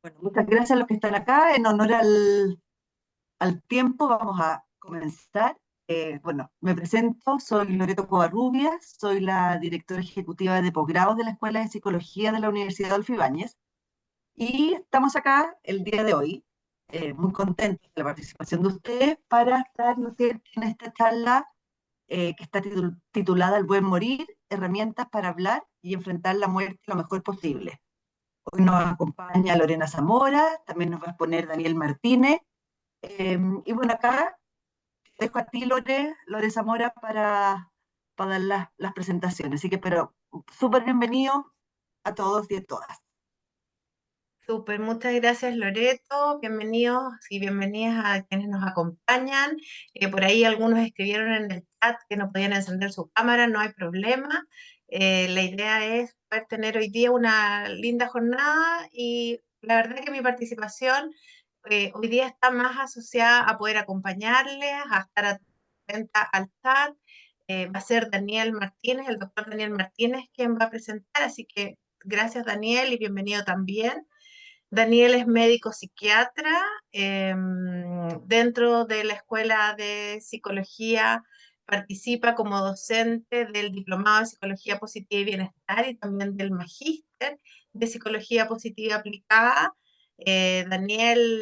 Bueno, muchas gracias a los que están acá. En honor al tiempo, vamos a comenzar. Bueno, me presento, soy Loreto Covarrubias, soy la directora ejecutiva de posgrado de la Escuela de Psicología de la Universidad Adolfo Ibáñez y estamos acá el día de hoy, muy contentos de la participación de ustedes para estar, ¿no es cierto?, en esta charla que está titulada El buen morir, herramientas para hablar y enfrentar la muerte lo mejor posible. Hoy nos acompaña Lorena Zamora, también nos va a exponer Daniel Martínez. Y bueno, acá te dejo a ti, Lore Zamora, para dar las presentaciones. Así que, pero súper bienvenido a todos y a todas. Súper, muchas gracias Loreto, bienvenidos y bienvenidas a quienes nos acompañan. Por ahí algunos escribieron en el chat que no podían encender su cámara, no hay problema. La idea es poder tener hoy día una linda jornada y la verdad que mi participación hoy día está más asociada a poder acompañarles, a estar atenta al chat. Va a ser Daniel Martínez, el doctor Daniel Martínez, quien va a presentar, así que gracias Daniel y bienvenido también. Daniel es médico psiquiatra dentro de la Escuela de Psicología, participa como docente del Diplomado de Psicología Positiva y Bienestar y también del Magíster de Psicología Positiva Aplicada. Daniel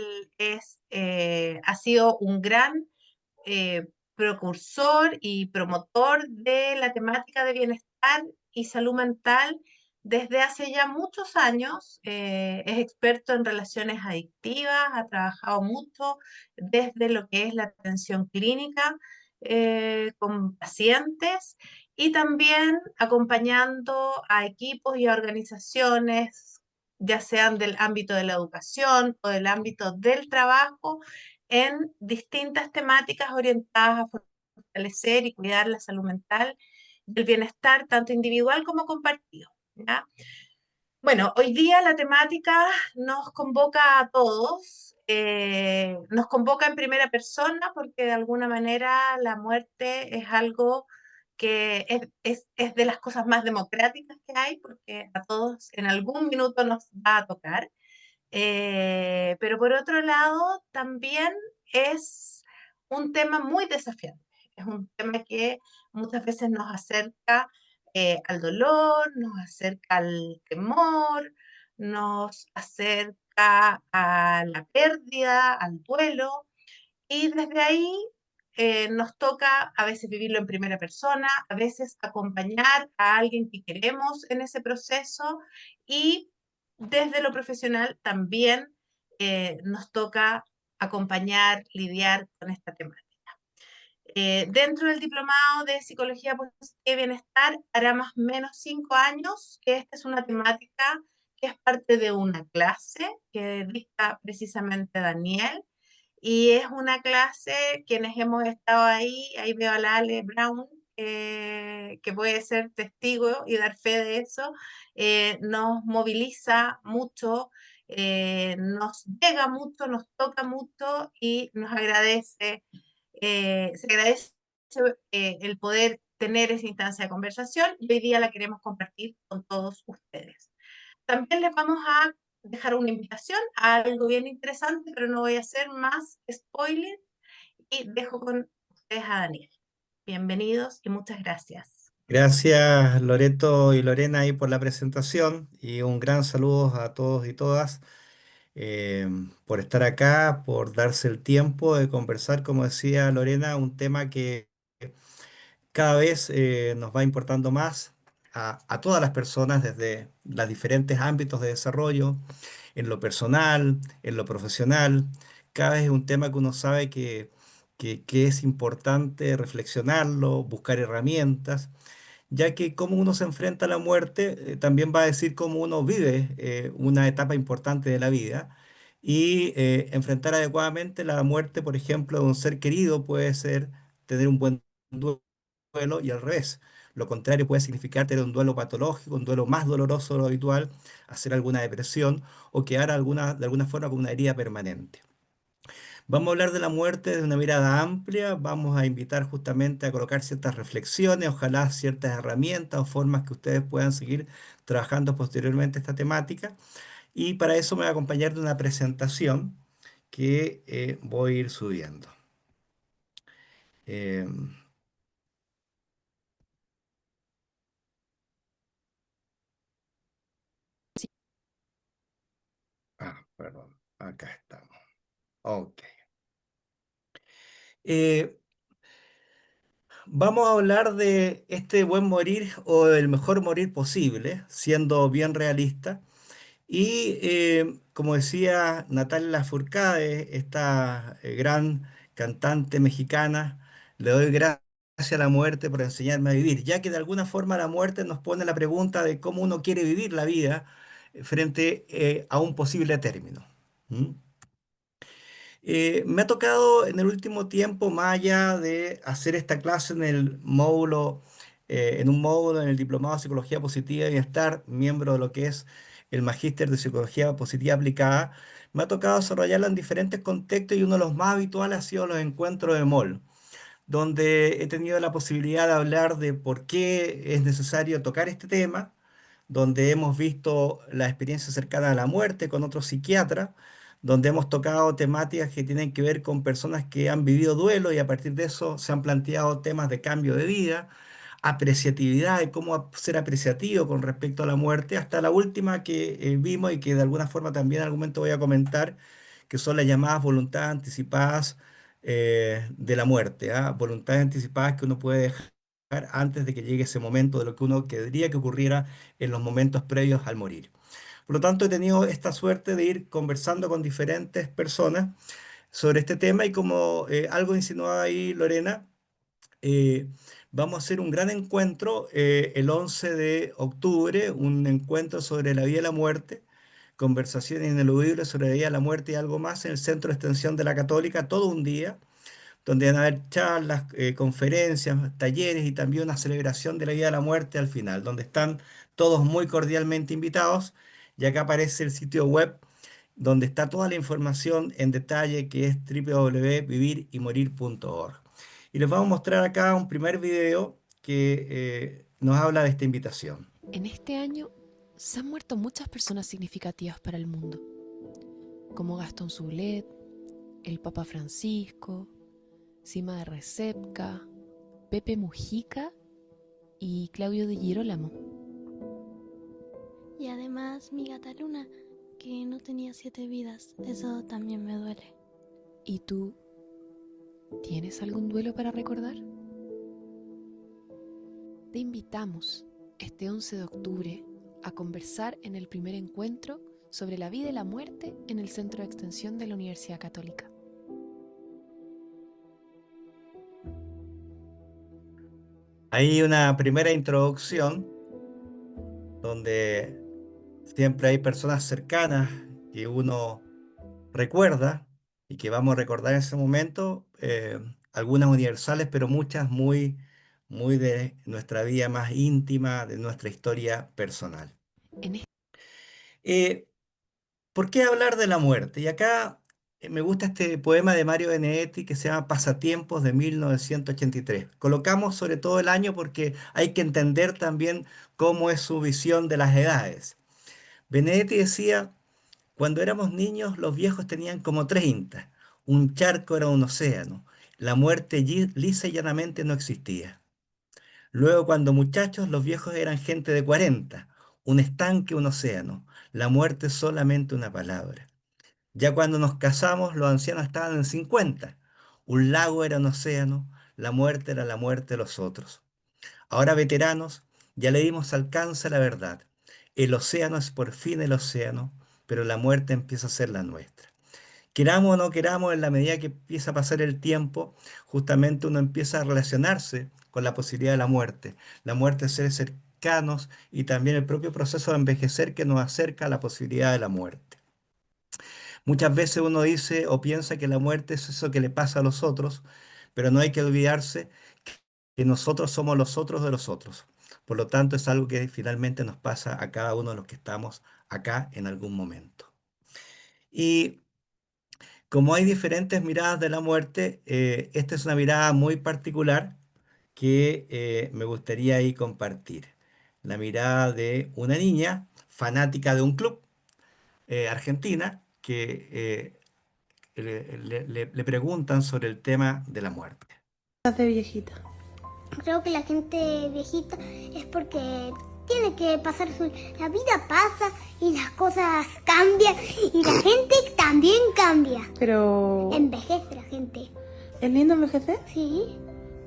ha sido un gran precursor y promotor de la temática de bienestar y salud mental desde hace ya muchos años. Es experto en relaciones adictivas, ha trabajado mucho desde lo que es la atención clínica con pacientes y también acompañando a equipos y a organizaciones, ya sean del ámbito de la educación o del ámbito del trabajo, en distintas temáticas orientadas a fortalecer y cuidar la salud mental y el bienestar tanto individual como compartido, ¿ya? Bueno, hoy día la temática nos convoca a todos, nos convoca en primera persona porque de alguna manera la muerte es algo que es de las cosas más democráticas que hay porque a todos en algún minuto nos va a tocar. Pero por otro lado, también es un tema muy desafiante. Es un tema que muchas veces nos acerca al dolor, nos acerca al temor, nos acerca a la pérdida, al duelo. Y desde ahí nos toca a veces vivirlo en primera persona, a veces acompañar a alguien que queremos en ese proceso y desde lo profesional también nos toca acompañar, lidiar con esta temática. Dentro del diplomado de Psicología Positiva y Bienestar, hará más o menos 5 años que esta es una temática que es parte de una clase que dicta precisamente Daniel y es una clase, quienes hemos estado ahí veo a la Ale Brown, que puede ser testigo y dar fe de eso, nos moviliza mucho, nos llega mucho, nos toca mucho y nos agradece, se agradece el poder tener esa instancia de conversación y hoy día la queremos compartir con todos ustedes. También les vamos a dejar una invitación a algo bien interesante, pero no voy a hacer más spoiler y dejo con ustedes a Daniel. Bienvenidos y muchas gracias. Gracias Loreto y Lorena ahí por la presentación y un gran saludo a todos y todas por estar acá, por darse el tiempo de conversar, como decía Lorena, un tema que cada vez nos va importando más a todas las personas desde los diferentes ámbitos de desarrollo, en lo personal, en lo profesional. Cada vez es un tema que uno sabe que es importante reflexionarlo, buscar herramientas ya que cómo uno se enfrenta a la muerte también va a decir cómo uno vive una etapa importante de la vida y enfrentar adecuadamente la muerte, por ejemplo, de un ser querido puede ser tener un buen duelo y al revés. Lo contrario puede significar tener un duelo patológico, un duelo más doloroso de lo habitual, hacer alguna depresión o quedar de alguna forma con una herida permanente. Vamos a hablar de la muerte desde una mirada amplia, vamos a invitar justamente a colocar ciertas reflexiones, ojalá ciertas herramientas o formas que ustedes puedan seguir trabajando posteriormente esta temática. y para eso me va a acompañar de una presentación que voy a ir subiendo. Em, perdón, acá estamos. Ok. Eh, Vamos a hablar de este buen morir o el mejor morir posible, siendo bien realista. Y como decía Natalia Lafourcade, esta gran cantante mexicana, le doy gracias a la muerte por enseñarme a vivir, ya que de alguna forma la muerte nos pone la pregunta de cómo uno quiere vivir la vida frente a un posible término. ¿Mm? Me ha tocado en el último tiempo, más allá de hacer esta clase en el módulo, en un módulo en el Diplomado de Psicología Positiva y Bienestar, miembro de lo que es el Magíster de Psicología Positiva Aplicada, me ha tocado desarrollarla en diferentes contextos y uno de los más habituales ha sido los encuentros de MOL, donde he tenido la posibilidad de hablar de por qué es necesario tocar este tema, donde hemos visto la experiencia cercana a la muerte con otros psiquiatras, donde hemos tocado temáticas que tienen que ver con personas que han vivido duelo y a partir de eso se han planteado temas de cambio de vida, apreciatividad y cómo ser apreciativo con respecto a la muerte, hasta la última que vimos y que de alguna forma también en algún momento voy a comentar, que son las llamadas voluntades anticipadas de la muerte, ¿ah? Voluntades anticipadas que uno puede dejar antes de que llegue ese momento de lo que uno querría que ocurriera en los momentos previos al morir. Por lo tanto, he tenido esta suerte de ir conversando con diferentes personas sobre este tema y como algo insinuaba ahí Lorena, eh, vamos a hacer un gran encuentro el 11 de octubre, un encuentro sobre la vida y la muerte, conversaciones ineludibles sobre la vida, la muerte y algo más en el Centro de Extensión de la Católica, todo un día donde van a haber charlas, conferencias, talleres y también una celebración de la vida y la muerte al final, donde están todos muy cordialmente invitados. Y acá aparece el sitio web donde está toda la información en detalle que es www.vivirYmorir.org. Y les vamos a mostrar acá un primer video que nos habla de esta invitación. En este año se han muerto muchas personas significativas para el mundo, como Gastón Soulet, el Papa Francisco, Sima de Recepca, Pepe Mujica y Claudio de Girolamo. Y además mi gata Luna, que no tenía 7 vidas, eso también me duele. ¿Y tú tienes algún duelo para recordar? Te invitamos este 11 de octubre a conversar en el primer encuentro sobre la vida y la muerte en el Centro de Extensión de la Universidad Católica. Hay una primera introducción donde siempre hay personas cercanas que uno recuerda y que vamos a recordar en ese momento, algunas universales, pero muchas muy, muy de nuestra vida más íntima, de nuestra historia personal. En este Eh, ¿Por qué hablar de la muerte? Y acá me gusta este poema de Mario Benedetti que se llama Pasatiempos de 1983. Colocamos sobre todo el año porque hay que entender también cómo es su visión de las edades. Benedetti decía: cuando éramos niños, los viejos tenían como 30. Un charco era un océano. La muerte lisa y llanamente no existía. Luego, cuando muchachos, los viejos eran gente de 40. Un estanque, un océano. La muerte es solamente una palabra. Ya cuando nos casamos, los ancianos estaban en 50. Un lago era un océano. La muerte era la muerte de los otros. Ahora, veteranos, ya le dimos alcance a la verdad. El océano es por fin el océano, pero la muerte empieza a ser la nuestra. Queramos o no queramos, en la medida que empieza a pasar el tiempo, justamente uno empieza a relacionarse con la posibilidad de la muerte de seres cercanos y también el propio proceso de envejecer que nos acerca a la posibilidad de la muerte. Muchas veces uno dice o piensa que la muerte es eso que le pasa a los otros, pero no hay que olvidarse que nosotros somos los otros de los otros. Por lo tanto, es algo que finalmente nos pasa a cada uno de los que estamos acá en algún momento. Y como hay diferentes miradas de la muerte, esta es una mirada muy particular que me gustaría ahí compartir. La mirada de una niña fanática de un club. argentina que le preguntan sobre el tema de la muerte. De viejita. Creo que la gente viejita es porque tiene que pasar su... La vida pasa y las cosas cambian y la gente también cambia. Pero... Envejece la gente. ¿Es lindo envejecer? Sí,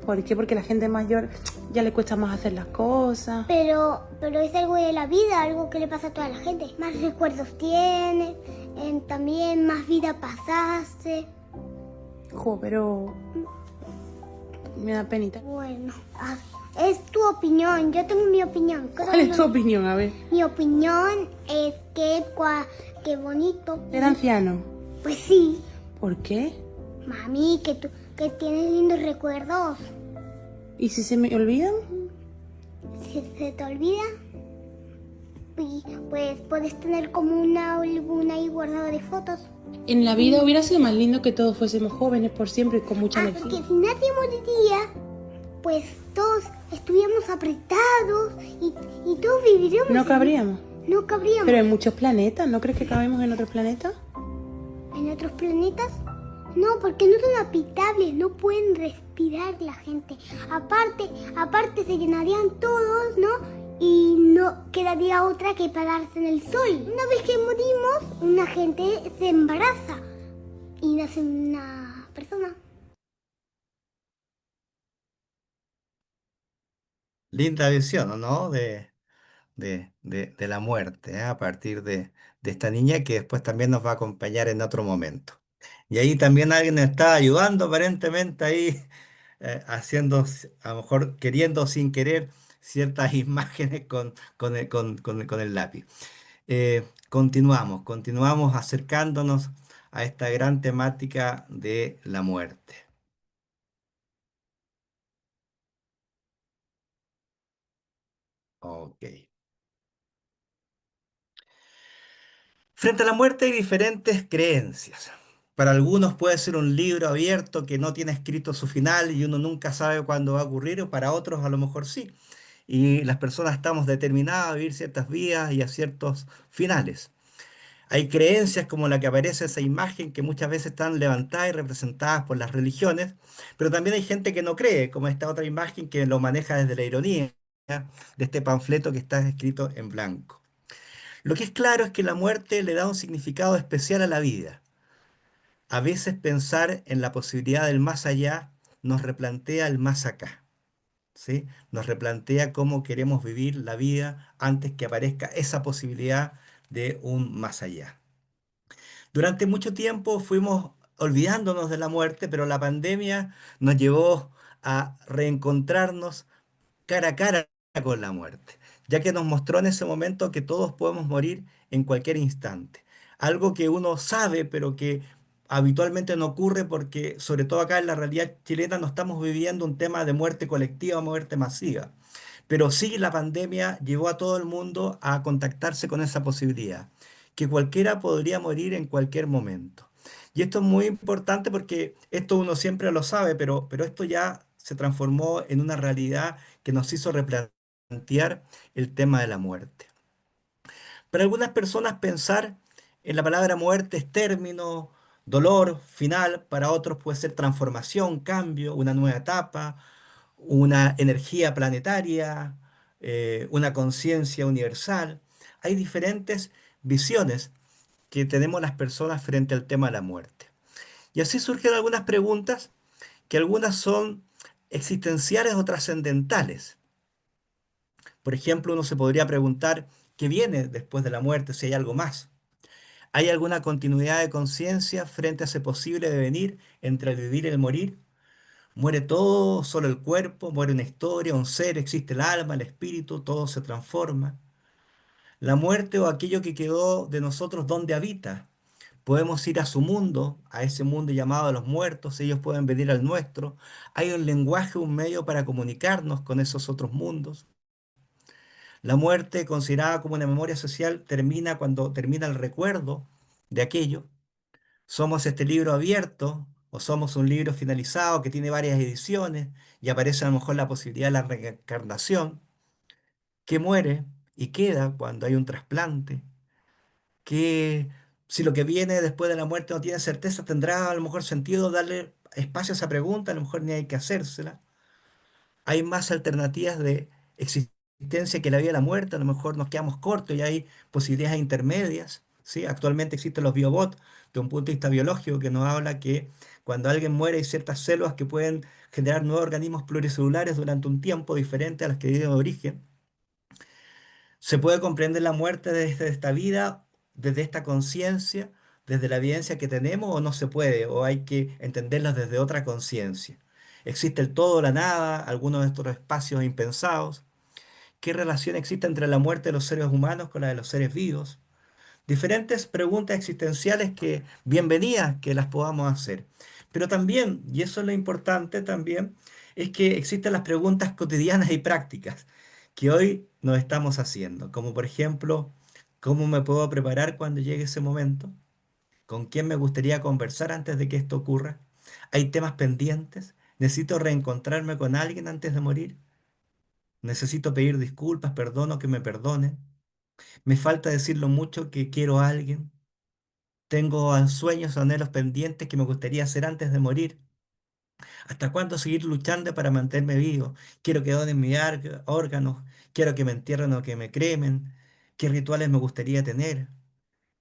¿Por qué? Porque la gente mayor ya le cuesta más hacer las cosas. pero es algo de la vida, algo que le pasa a toda la gente. Más recuerdos tiene, también más vida pasaste. Jo, pero... Me da penita. Bueno, es tu opinión, yo tengo mi opinión. ¿Cuál es tu opinión? A ver. Mi opinión es que qué bonito. ¿Ser anciano? Pues sí, ¿Por qué? mami, que tienes lindos recuerdos. ¿Y si se me olvidan? Si se te olvida, pues puedes tener como un álbum ahí guardado de fotos. En la vida hubiera sido más lindo que todos fuésemos jóvenes por siempre y con mucha Porque energía. si nadie moriría, pues todos estuviéramos apretados y todos viviríamos. No cabríamos. No cabríamos. Pero en muchos planetas, ¿no crees que cabemos en otros planetas? ¿En otros planetas? No, porque no son habitables, no pueden respirar la gente. Aparte se llenarían todos, ¿no? Y no quedaría otra que pararse en el sol. Una vez que morimos, una gente se embaraza y nace una persona. Linda visión, ¿no? De la muerte, ¿eh? A partir de esta niña que después también nos va a acompañar en otro momento. Y ahí también alguien nos está ayudando aparentemente ahí, haciendo, a lo mejor queriendo o sin querer, ciertas imágenes con el lápiz. Continuamos acercándonos a esta gran temática de la muerte. Ok. Frente a la muerte hay diferentes creencias. Para algunos puede ser un libro abierto que no tiene escrito su final y uno nunca sabe cuándo va a ocurrir, o para otros a lo mejor sí. Y las personas estamos determinadas a vivir ciertas vidas y a ciertos finales. Hay creencias como la que aparece esa imagen que muchas veces están levantadas y representadas por las religiones, pero también hay gente que no cree, como esta otra imagen que lo maneja desde la ironía de este panfleto que está escrito en blanco. Lo que es claro es que la muerte le da un significado especial a la vida. A veces pensar en la posibilidad del más allá nos replantea el más acá, ¿sí? Nos replantea cómo queremos vivir la vida antes que aparezca esa posibilidad de un más allá. Durante mucho tiempo fuimos olvidándonos de la muerte, pero la pandemia nos llevó a reencontrarnos cara a cara con la muerte, ya que nos mostró en ese momento que todos podemos morir en cualquier instante. Algo que uno sabe, pero que habitualmente no ocurre porque, sobre todo acá en la realidad chilena, no estamos viviendo un tema de muerte colectiva, muerte masiva. Pero sí la pandemia llevó a todo el mundo a contactarse con esa posibilidad, que cualquiera podría morir en cualquier momento. Y esto es muy importante porque esto uno siempre lo sabe, pero esto ya se transformó en una realidad que nos hizo replantear el tema de la muerte. Para algunas personas pensar en la palabra muerte es término, dolor, final, para otros puede ser transformación, cambio, una nueva etapa, una energía planetaria, una conciencia universal. Hay diferentes visiones que tenemos las personas frente al tema de la muerte. Y así surgen algunas preguntas que algunas son existenciales o trascendentales. Por ejemplo, uno se podría preguntar qué viene después de la muerte, si hay algo más. ¿Hay alguna continuidad de conciencia frente a ese posible devenir entre el vivir y el morir? ¿Muere todo, solo el cuerpo? ¿Muere una historia, un ser? ¿Existe el alma, el espíritu? ¿Todo se transforma? ¿La muerte o aquello que quedó de nosotros, dónde habita? Podemos ir a su mundo, a ese mundo llamado de los muertos, ellos pueden venir al nuestro. Hay un lenguaje, un medio para comunicarnos con esos otros mundos. La muerte, considerada como una memoria social, termina cuando termina el recuerdo de aquello. Somos este libro abierto o somos un libro finalizado que tiene varias ediciones y aparece a lo mejor la posibilidad de la reencarnación, que muere y queda cuando hay un trasplante, que si lo que viene después de la muerte no tiene certeza, tendrá a lo mejor sentido darle espacio a esa pregunta, a lo mejor ni hay que hacérsela. Hay más alternativas de existencia que la vida y la muerte, a lo mejor nos quedamos cortos y hay posibilidades intermedias, ¿sí? Actualmente existen los biobots de un punto de vista biológico que nos habla que cuando alguien muere hay ciertas células que pueden generar nuevos organismos pluricelulares durante un tiempo diferente a las que viven de origen. Se puede comprender la muerte desde esta vida, desde esta conciencia, desde la evidencia que tenemos, o no se puede, o hay que entenderlas desde otra conciencia. ¿Existe el todo o la nada, algunos de estos espacios impensados? ¿Qué relación existe entre la muerte de los seres humanos con la de los seres vivos? Diferentes preguntas existenciales que bienvenidas que las podamos hacer. Pero también, y eso es lo importante también, es que existen las preguntas cotidianas y prácticas que hoy nos estamos haciendo, como por ejemplo, ¿cómo me puedo preparar cuando llegue ese momento? ¿Con quién me gustaría conversar antes de que esto ocurra? ¿Hay temas pendientes? ¿Necesito reencontrarme con alguien antes de morir? ¿Necesito pedir disculpas, perdón o que me perdonen? ¿Me falta decir lo mucho que quiero a alguien? Tengo sueños o anhelos pendientes que me gustaría hacer antes de morir. ¿Hasta cuándo seguir luchando para mantenerme vivo? Quiero que donen mis órganos. Quiero que me entierren o que me cremen. ¿Qué rituales me gustaría tener?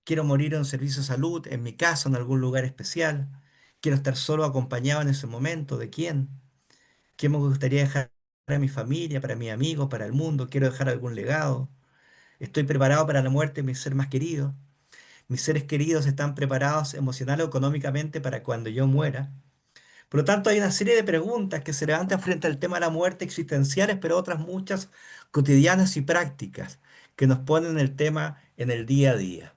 Quiero morir en un servicio de salud, en mi casa, en algún lugar especial. Quiero estar solo acompañado en ese momento. ¿De quién? ¿Qué me gustaría dejar para mi familia, para mis amigos, para el mundo? Quiero dejar algún legado. Estoy preparado para la muerte de mis seres más queridos. Mis seres queridos están preparados emocional o económicamente para cuando yo muera. Por lo tanto, hay una serie de preguntas que se levantan frente al tema de la muerte existenciales, pero otras muchas cotidianas y prácticas que nos ponen el tema en el día a día.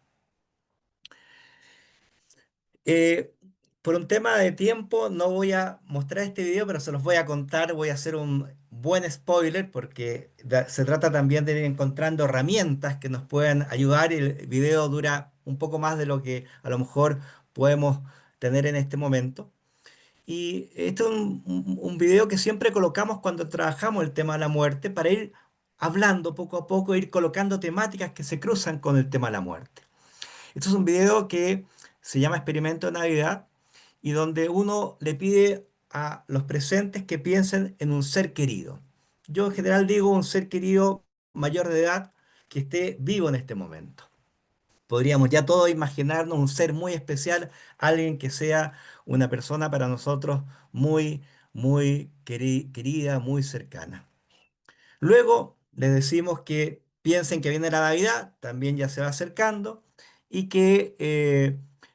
Eh, por un tema de tiempo no voy a mostrar este video, pero se los voy a contar, voy a hacer un buen spoiler porque se trata también de ir encontrando herramientas que nos puedan ayudar y el video dura un poco más de lo que a lo mejor podemos tener en este momento. Y este es un video que siempre colocamos cuando trabajamos el tema de la muerte para ir hablando poco a poco, ir colocando temáticas que se cruzan con el tema de la muerte. Esto es un video que se llama Experimento de Navidad y donde uno le pide a los presentes que piensen en un ser querido. Yo en general digo un ser querido mayor de edad que esté vivo en este momento. Podríamos ya todos imaginarnos un ser muy especial, alguien que sea una persona para nosotros muy, muy querida, muy cercana. Luego les decimos que piensen que viene la Navidad, también ya se va acercando, y que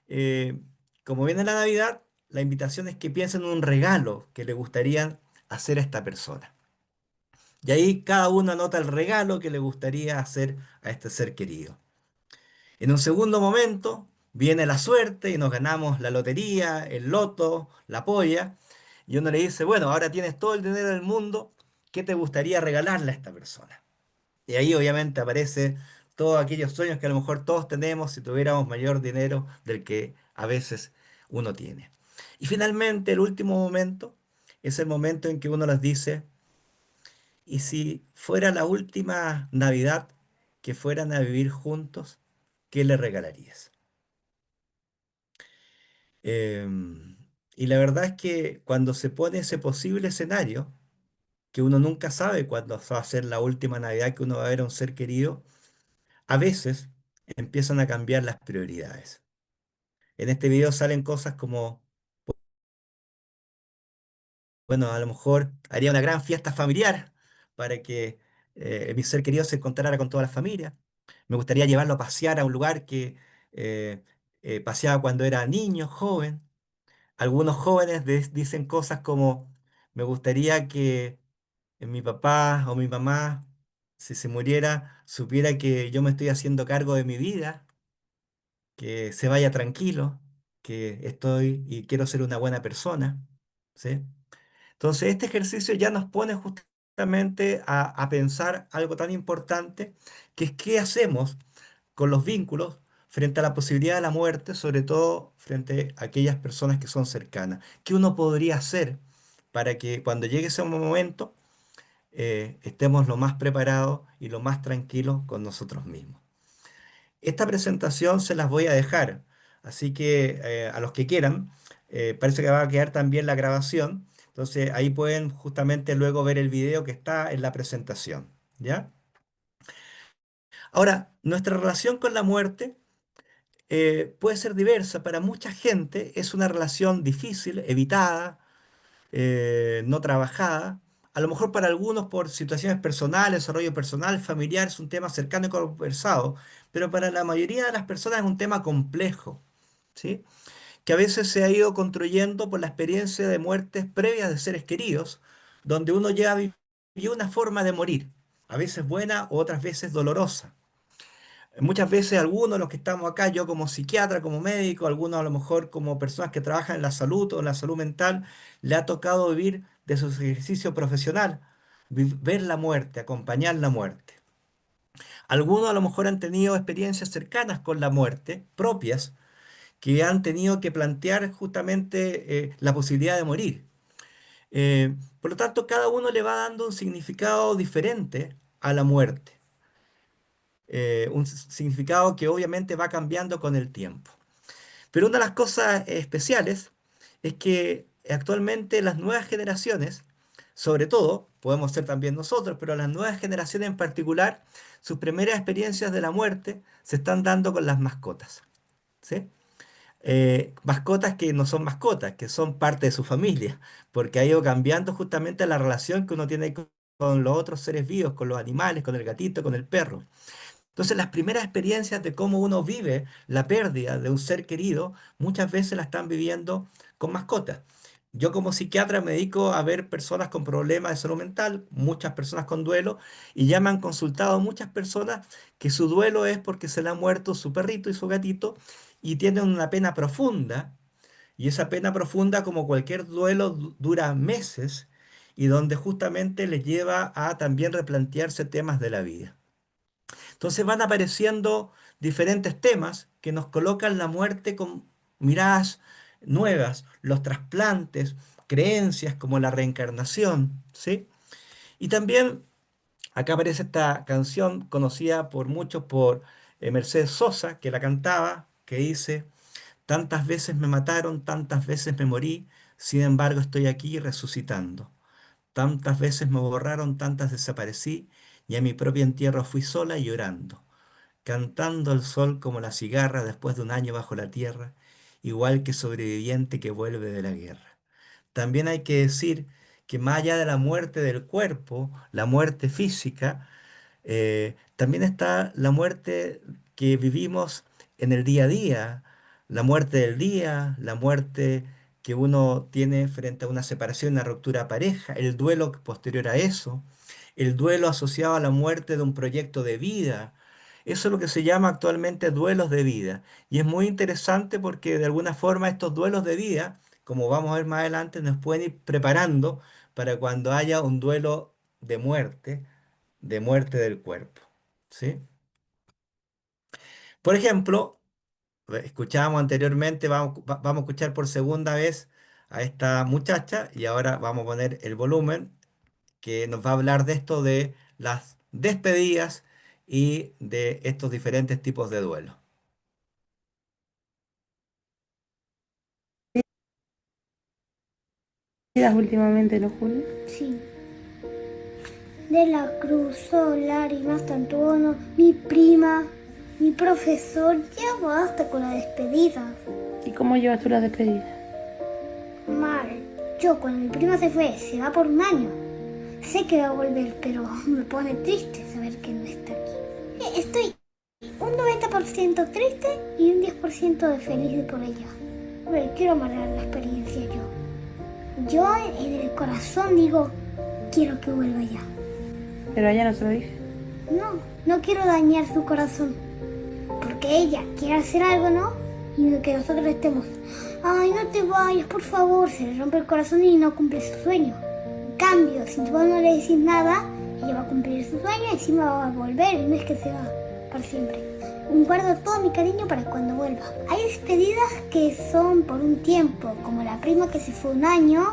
eh, como viene la Navidad, la invitación es que piensen en un regalo que le gustaría hacer a esta persona. Y ahí cada uno anota el regalo que le gustaría hacer a este ser querido. En un segundo momento viene la suerte y nos ganamos la lotería, el loto, la polla, y uno le dice, bueno, ahora tienes todo el dinero del mundo, ¿qué te gustaría regalarle a esta persona? Y ahí obviamente aparece todos aquellos sueños que a lo mejor todos tenemos si tuviéramos mayor dinero del que a veces uno tiene. Y finalmente, el último momento es el momento en que uno les dice, ¿y si fuera la última Navidad que fueran a vivir juntos, qué le regalarías? Em, y la verdad es que cuando se pone ese posible escenario, que uno nunca sabe cuándo va a ser la última Navidad que uno va a ver a un ser querido, a veces empiezan a cambiar las prioridades. En este video salen cosas como, bueno, a lo mejor haría una gran fiesta familiar para que mi ser querido se encontrara con toda la familia. Me gustaría llevarlo a pasear a un lugar que eh, paseaba cuando era niño, joven. Algunos jóvenes dicen cosas como, me gustaría que mi papá o mi mamá, si se muriera, supiera que yo me estoy haciendo cargo de mi vida, que se vaya tranquilo, que estoy y quiero ser una buena persona, ¿sí? Entonces, este ejercicio ya nos pone justamente a pensar algo tan importante, que es qué hacemos con los vínculos frente a la posibilidad de la muerte, sobre todo frente a aquellas personas que son cercanas. ¿Qué uno podría hacer para que cuando llegue ese momento estemos lo más preparados y lo más tranquilos con nosotros mismos? Esta presentación se las voy a dejar, así que a los que quieran, parece que va a quedar también la grabación, entonces ahí pueden justamente luego ver el video que está en la presentación, ¿ya? Ahora, nuestra relación con la muerte puede ser diversa. Para mucha gente es una relación difícil, evitada, no trabajada. A lo mejor para algunos por situaciones personales, desarrollo personal, familiar, es un tema cercano y conversado, pero para la mayoría de las personas es un tema complejo, ¿sí? Que a veces se ha ido construyendo por la experiencia de muertes previas de seres queridos, donde uno ya vivió una forma de morir, a veces buena o otras veces dolorosa. Muchas veces algunos de los que estamos acá, yo como psiquiatra, como médico, algunos a lo mejor como personas que trabajan en la salud o en la salud mental, le ha tocado vivir de su ejercicio profesional, ver la muerte, acompañar la muerte. Algunos a lo mejor han tenido experiencias cercanas con la muerte, propias, que han tenido que plantear justamente la posibilidad de morir. Por lo tanto, cada uno le va dando un significado diferente a la muerte, un significado que obviamente va cambiando con el tiempo. Pero una de las cosas especiales es que actualmente las nuevas generaciones, sobre todo, podemos ser también nosotros, pero las nuevas generaciones en particular, sus primeras experiencias de la muerte se están dando con las mascotas, ¿sí? Mascotas que no son mascotas, que son parte de su familia, porque ha ido cambiando justamente la relación que uno tiene con los otros seres vivos, con los animales, con el gatito, con el perro. Entonces, las primeras experiencias de cómo uno vive la pérdida de un ser querido, muchas veces la están viviendo con mascotas. Yo como psiquiatra me dedico a ver personas con problemas de salud mental, muchas personas con duelo, y ya me han consultado muchas personas que su duelo es porque se le ha muerto su perrito y su gatito y tienen una pena profunda, y esa pena profunda, como cualquier duelo, dura meses y donde justamente les lleva a también replantearse temas de la vida. Entonces van apareciendo diferentes temas que nos colocan la muerte con miradas nuevas, los trasplantes, creencias como la reencarnación, ¿sí? Y también acá aparece esta canción conocida por muchos por Mercedes Sosa, que la cantaba, que dice, tantas veces me mataron, tantas veces me morí, sin embargo estoy aquí resucitando. Tantas veces me borraron, tantas desaparecí, y a mi propio entierro fui sola y llorando cantando al sol como la cigarra después de un año bajo la tierra, igual que sobreviviente que vuelve de la guerra. También hay que decir que más allá de la muerte del cuerpo, la muerte física, también está la muerte que vivimos en el día a día, la muerte del día, la muerte que uno tiene frente a una separación, una ruptura de pareja, el duelo posterior a eso, el duelo asociado a la muerte de un proyecto de vida. Eso es lo que se llama actualmente duelos de vida. Y es muy interesante porque de alguna forma estos duelos de vida, como vamos a ver más adelante, nos pueden ir preparando para cuando haya un duelo de muerte del cuerpo. ¿Sí? Por ejemplo, escuchábamos anteriormente, vamos a escuchar por segunda vez a esta muchacha y ahora vamos a poner el volumen que nos va a hablar de esto de las despedidas y de estos diferentes tipos de duelo. Últimamente, ¿no, Julio? Sí. De la Cruz, Solari, Mastantuono, mi prima, mi profesor, ya basta con la despedida. ¿Y cómo llevas tú la despedida? Mal. Yo cuando mi prima se fue, se va por un año. Sé que va a volver, pero me pone triste saber que no está aquí. Estoy un 90% triste y un 10% de feliz por ella. A ver, quiero amargar la experiencia yo. Yo en el corazón digo, quiero que vuelva ya. Pero a ella no se lo dije. No quiero dañar su corazón. Porque ella quiere hacer algo, ¿no? Y que nosotros estemos, ay, no te vayas, por favor. Se le rompe el corazón y no cumple su sueño. En cambio, si vos no le decís nada, ella va a cumplir su sueño y encima va a volver. Y no es que se va para siempre. Guardo todo mi cariño para cuando vuelva. Hay despedidas que son por un tiempo, como la prima que se fue un año.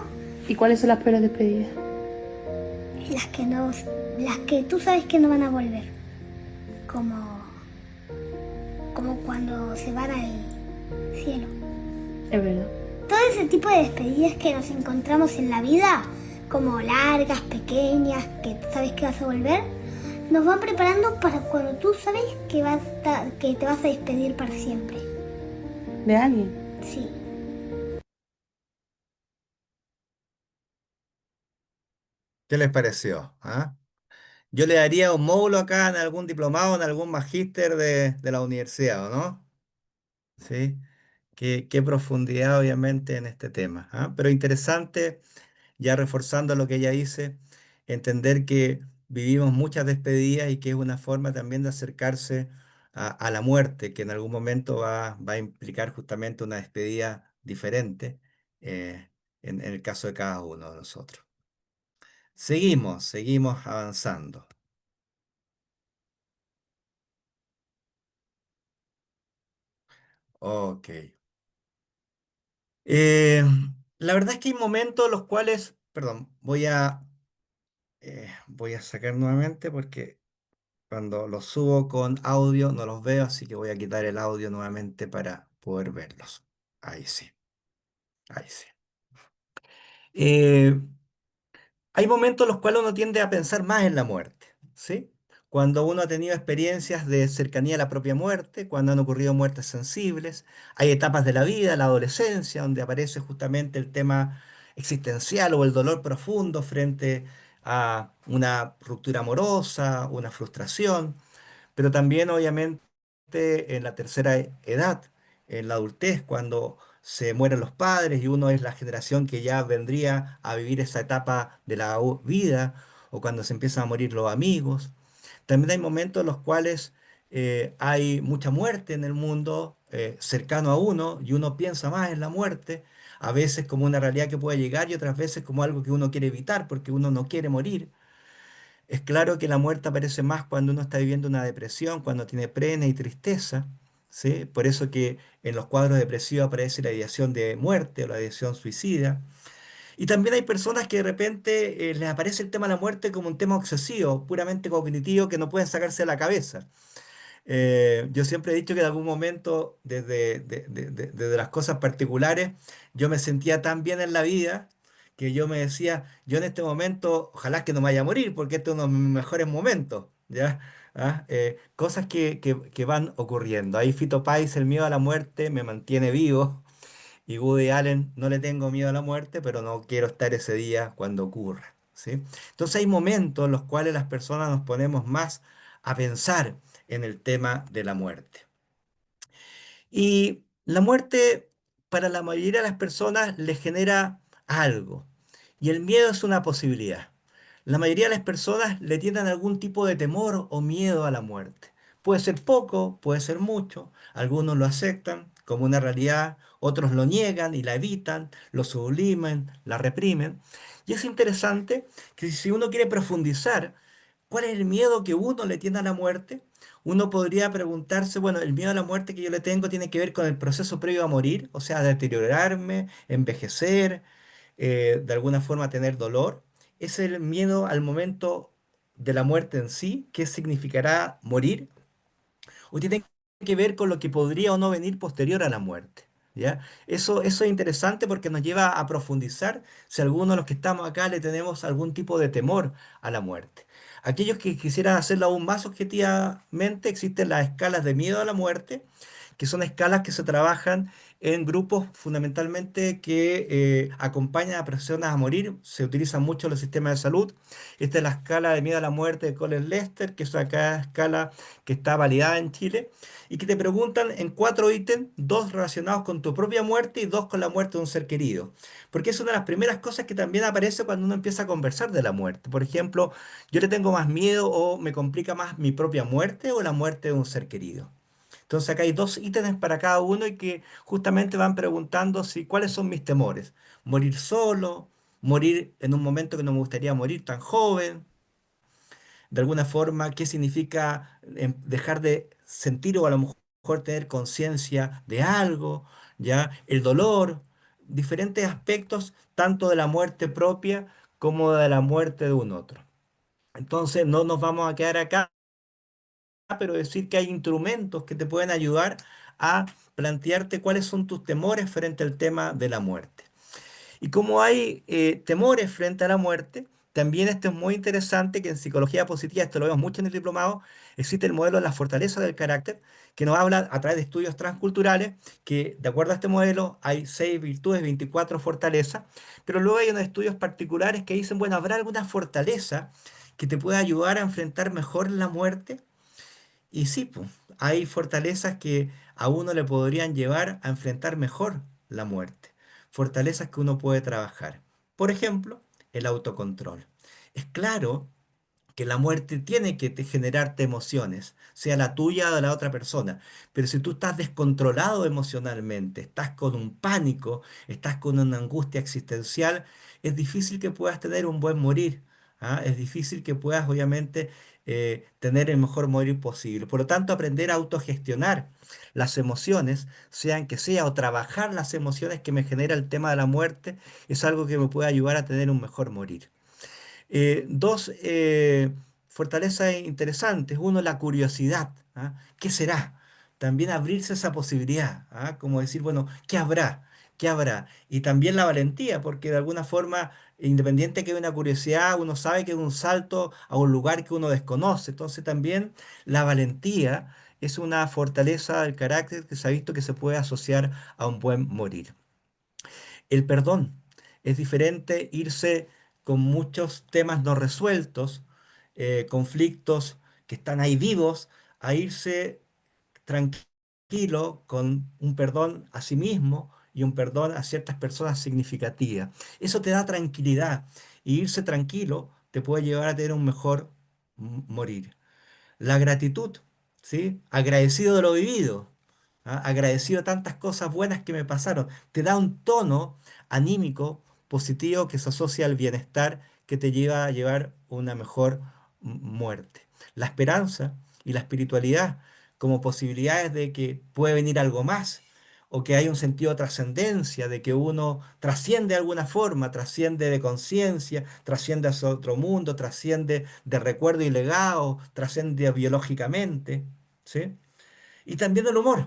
¿Y cuáles son las peores despedidas? Las que tú sabes que no van a volver. Como como cuando se van al cielo. Es verdad. Todo ese tipo de despedidas que nos encontramos en la vida, como largas, pequeñas, que sabes que vas a volver, nos van preparando para cuando tú sabes que te vas a despedir para siempre. ¿De alguien? Sí. ¿Qué les pareció? ¿Ah? Yo le daría un módulo acá en algún diplomado, en algún magíster de la universidad, ¿o no? Sí. Qué profundidad, obviamente, en este tema. ¿Ah? Pero interesante, ya reforzando lo que ella dice, entender que vivimos muchas despedidas y que es una forma también de acercarse a la muerte, que en algún momento va a implicar justamente una despedida diferente eh, en el caso de cada uno de nosotros. Seguimos avanzando. Ok. Eh, la verdad es que hay momentos en los cuales, perdón, voy a sacar nuevamente porque cuando los subo con audio no los veo, así que voy a quitar el audio nuevamente para poder verlos. Ahí sí, ahí sí. Eh, Hay momentos en los cuales uno tiende a pensar más en la muerte, ¿sí? Cuando uno ha tenido experiencias de cercanía a la propia muerte, cuando han ocurrido muertes sensibles, hay etapas de la vida, la adolescencia, donde aparece justamente el tema existencial o el dolor profundo frente a una ruptura amorosa, una frustración, pero también obviamente en la tercera edad, en la adultez, cuando se mueren los padres y uno es la generación que ya vendría a vivir esa etapa de la vida, o cuando se empiezan a morir los amigos. También hay momentos en los cuales hay mucha muerte en el mundo cercano a uno y uno piensa más en la muerte, a veces como una realidad que puede llegar y otras veces como algo que uno quiere evitar porque uno no quiere morir. Es claro que la muerte aparece más cuando uno está viviendo una depresión, cuando tiene pena y tristeza, ¿sí? Por eso que en los cuadros depresivos aparece la ideación de muerte o la ideación suicida. Y también hay personas que de repente les aparece el tema de la muerte como un tema obsesivo, puramente cognitivo, que no pueden sacarse de la cabeza. Yo siempre he dicho que en algún momento, desde las cosas particulares, yo me sentía tan bien en la vida que yo me decía, yo en este momento, ojalá que no me vaya a morir, porque este es uno de mis mejores momentos, ¿ya? ¿Ah? Cosas que van ocurriendo. Ahí Fito Páez, el miedo a la muerte me mantiene vivo, y Woody Allen, no le tengo miedo a la muerte, pero no quiero estar ese día cuando ocurra, ¿sí? Entonces hay momentos en los cuales las personas nos ponemos más a pensar en el tema de la muerte. Y la muerte para la mayoría de las personas les genera algo. Y el miedo es una posibilidad. La mayoría de las personas le tienen algún tipo de temor o miedo a la muerte. Puede ser poco, puede ser mucho. Algunos lo aceptan como una realidad, otros lo niegan y la evitan, lo subliman, la reprimen. Y es interesante que si uno quiere profundizar cuál es el miedo que uno le tiene a la muerte, uno podría preguntarse, bueno, el miedo a la muerte que yo le tengo tiene que ver con el proceso previo a morir, o sea, deteriorarme, envejecer, de alguna forma tener dolor. Es el miedo al momento de la muerte en sí, qué significará morir, o tiene que ver con lo que podría o no venir posterior a la muerte. ¿Ya? Eso es interesante porque nos lleva a profundizar si alguno de los que estamos acá le tenemos algún tipo de temor a la muerte. Aquellos que quisieran hacerlo aún más objetivamente, existen las escalas de miedo a la muerte, que son escalas que se trabajan en grupos fundamentalmente que acompañan a personas a morir. Se utilizan mucho en los sistemas de salud. Esta es la escala de miedo a la muerte de Kohler-Lester, que es una escala que está validada en Chile y que te preguntan en 4 ítems, dos relacionados con tu propia muerte y dos con la muerte de un ser querido. Porque es una de las primeras cosas que también aparece cuando uno empieza a conversar de la muerte. Por ejemplo, yo le tengo más miedo o me complica más mi propia muerte o la muerte de un ser querido. Entonces acá hay 2 ítems para cada uno y que justamente van preguntando si cuáles son mis temores. Morir solo, morir en un momento que no me gustaría morir tan joven, de alguna forma, qué significa dejar de sentir o a lo mejor tener conciencia de algo, ya el dolor, diferentes aspectos tanto de la muerte propia como de la muerte de un otro. Entonces no nos vamos a quedar acá pero decir que hay instrumentos que te pueden ayudar a plantearte cuáles son tus temores frente al tema de la muerte. Y como hay temores frente a la muerte, también esto es muy interesante que en psicología positiva, esto lo vemos mucho en el diplomado, existe el modelo de la fortaleza del carácter, que nos habla a través de estudios transculturales, que de acuerdo a este modelo hay 6 virtudes, 24 fortalezas, pero luego hay unos estudios particulares que dicen, bueno, ¿habrá alguna fortaleza que te pueda ayudar a enfrentar mejor la muerte? Y sí, pues, hay fortalezas que a uno le podrían llevar a enfrentar mejor la muerte. Fortalezas que uno puede trabajar. Por ejemplo, el autocontrol. Es claro que la muerte tiene que generarte emociones, sea la tuya o de la otra persona. Pero si tú estás descontrolado emocionalmente, estás con un pánico, estás con una angustia existencial, es difícil que puedas tener un buen morir. ¿Ah? Es difícil que puedas, obviamente, tener el mejor morir posible. Por lo tanto, aprender a autogestionar las emociones, sean que sea, o trabajar las emociones que me genera el tema de la muerte, es algo que me puede ayudar a tener un mejor morir. Dos fortalezas interesantes. Uno, la curiosidad. ¿Ah? ¿Qué será? También abrirse esa posibilidad. ¿Ah? Como decir, bueno, ¿qué habrá? ¿Qué habrá? Y también la valentía, porque de alguna forma, independiente que haya una curiosidad, uno sabe que es un salto a un lugar que uno desconoce. Entonces también la valentía es una fortaleza del carácter que se ha visto que se puede asociar a un buen morir. El perdón. Es diferente irse con muchos temas no resueltos, conflictos que están ahí vivos, a irse tranquilo con un perdón a sí mismo y un perdón a ciertas personas significativas. Eso te da tranquilidad y irse tranquilo te puede llevar a tener un mejor morir. La gratitud, ¿sí? Agradecido de lo vivido, ¿ah? Agradecido de tantas cosas buenas que me pasaron. Te da un tono anímico positivo que se asocia al bienestar que te lleva a llevar una mejor muerte. La esperanza y la espiritualidad como posibilidades de que puede venir algo más o que hay un sentido de trascendencia, de que uno trasciende de alguna forma, trasciende de conciencia, trasciende hacia otro mundo, trasciende de recuerdo y legado, trasciende biológicamente, ¿sí? Y también el humor.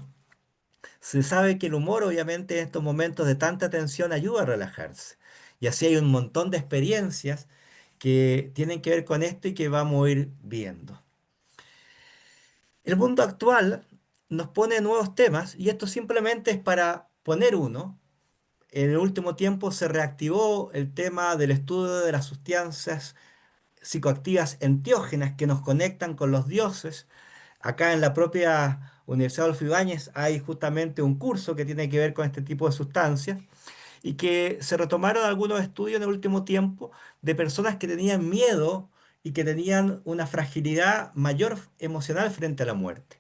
Se sabe que el humor, obviamente, en estos momentos de tanta tensión ayuda a relajarse. Y así hay un montón de experiencias que tienen que ver con esto y que vamos a ir viendo. El mundo actual nos pone nuevos temas y esto simplemente es para poner uno. En el último tiempo se reactivó el tema del estudio de las sustancias psicoactivas enteógenas que nos conectan con los dioses. Acá en la propia Universidad Adolfo Ibáñez hay justamente un curso que tiene que ver con este tipo de sustancias y que se retomaron algunos estudios en el último tiempo de personas que tenían miedo y que tenían una fragilidad mayor emocional frente a la muerte.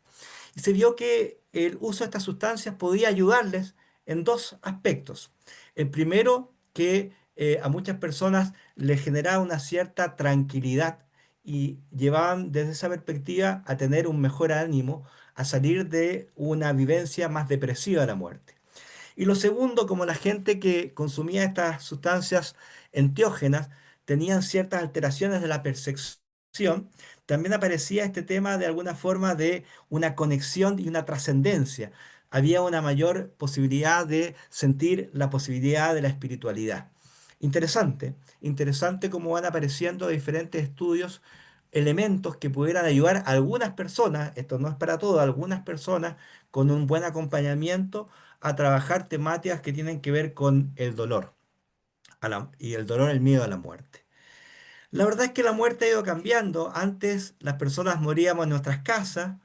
Y se vio que el uso de estas sustancias podía ayudarles en dos aspectos. El primero, que a muchas personas les generaba una cierta tranquilidad y llevaban desde esa perspectiva a tener un mejor ánimo, a salir de una vivencia más depresiva de la muerte. Y lo segundo, como la gente que consumía estas sustancias enteógenas tenían ciertas alteraciones de la percepción, también aparecía este tema de alguna forma de una conexión y una trascendencia. Había una mayor posibilidad de sentir la posibilidad de la espiritualidad. Interesante, interesante cómo van apareciendo diferentes estudios, elementos que pudieran ayudar a algunas personas, esto no es para todo, a algunas personas con un buen acompañamiento a trabajar temáticas que tienen que ver con el dolor y el dolor, el miedo a la muerte. La verdad es que la muerte ha ido cambiando. Antes las personas moríamos en nuestras casas,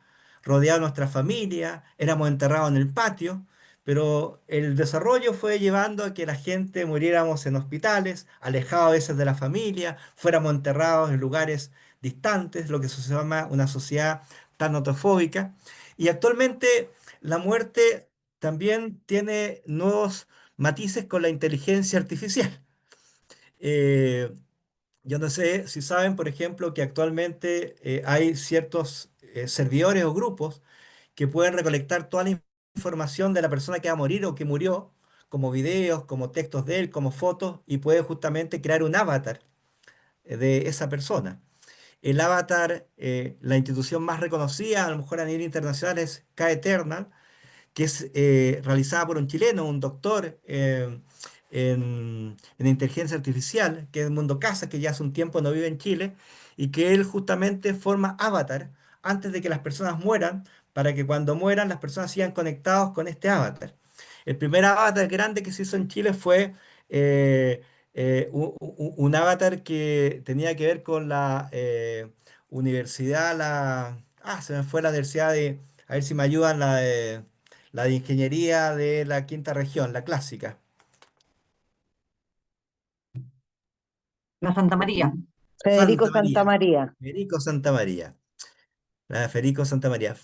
rodeados de nuestra familia, éramos enterrados en el patio, pero el desarrollo fue llevando a que la gente muriéramos en hospitales, alejados a veces de la familia, fuéramos enterrados en lugares distantes, lo que se llama una sociedad tanatofóbica. Y actualmente la muerte también tiene nuevos matices con la inteligencia artificial. Eh, yo no sé si saben, por ejemplo, que actualmente hay ciertos servidores o grupos que pueden recolectar toda la información de la persona que va a morir o que murió, como videos, como textos de él, como fotos, y puede justamente crear un avatar de esa persona. El Avatar, la institución más reconocida, a lo mejor a nivel internacional, es K-Eternal, que es realizada por un chileno, un doctor en inteligencia artificial, que es Edmundo Casas, que ya hace un tiempo no vive en Chile, y que él justamente forma avatar antes de que las personas mueran, para que cuando mueran las personas sigan conectados con este avatar. El primer avatar grande que se hizo en Chile fue eh, un avatar que tenía que ver con la universidad, se me fue la universidad de, a ver si me ayudan, la de ingeniería de la quinta región, la clásica. La Santa María. Federico Santa María. Santamaría. Federico Santa María. La de Federico Santa María.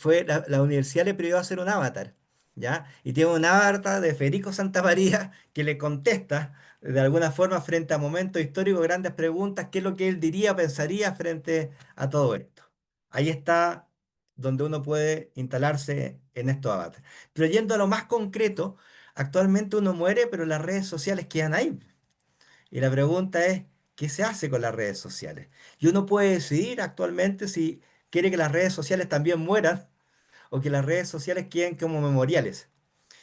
La universidad le pidió hacer un avatar, ¿ya? Y tiene un avatar de Federico Santa María que le contesta de alguna forma frente a momentos históricos, grandes preguntas, qué es lo que él diría, pensaría frente a todo esto. Ahí está donde uno puede instalarse en estos avatares. Pero yendo a lo más concreto, actualmente uno muere, pero las redes sociales quedan ahí. Y la pregunta es, ¿qué se hace con las redes sociales? Y uno puede decidir actualmente si quiere que las redes sociales también mueran o que las redes sociales queden como memoriales.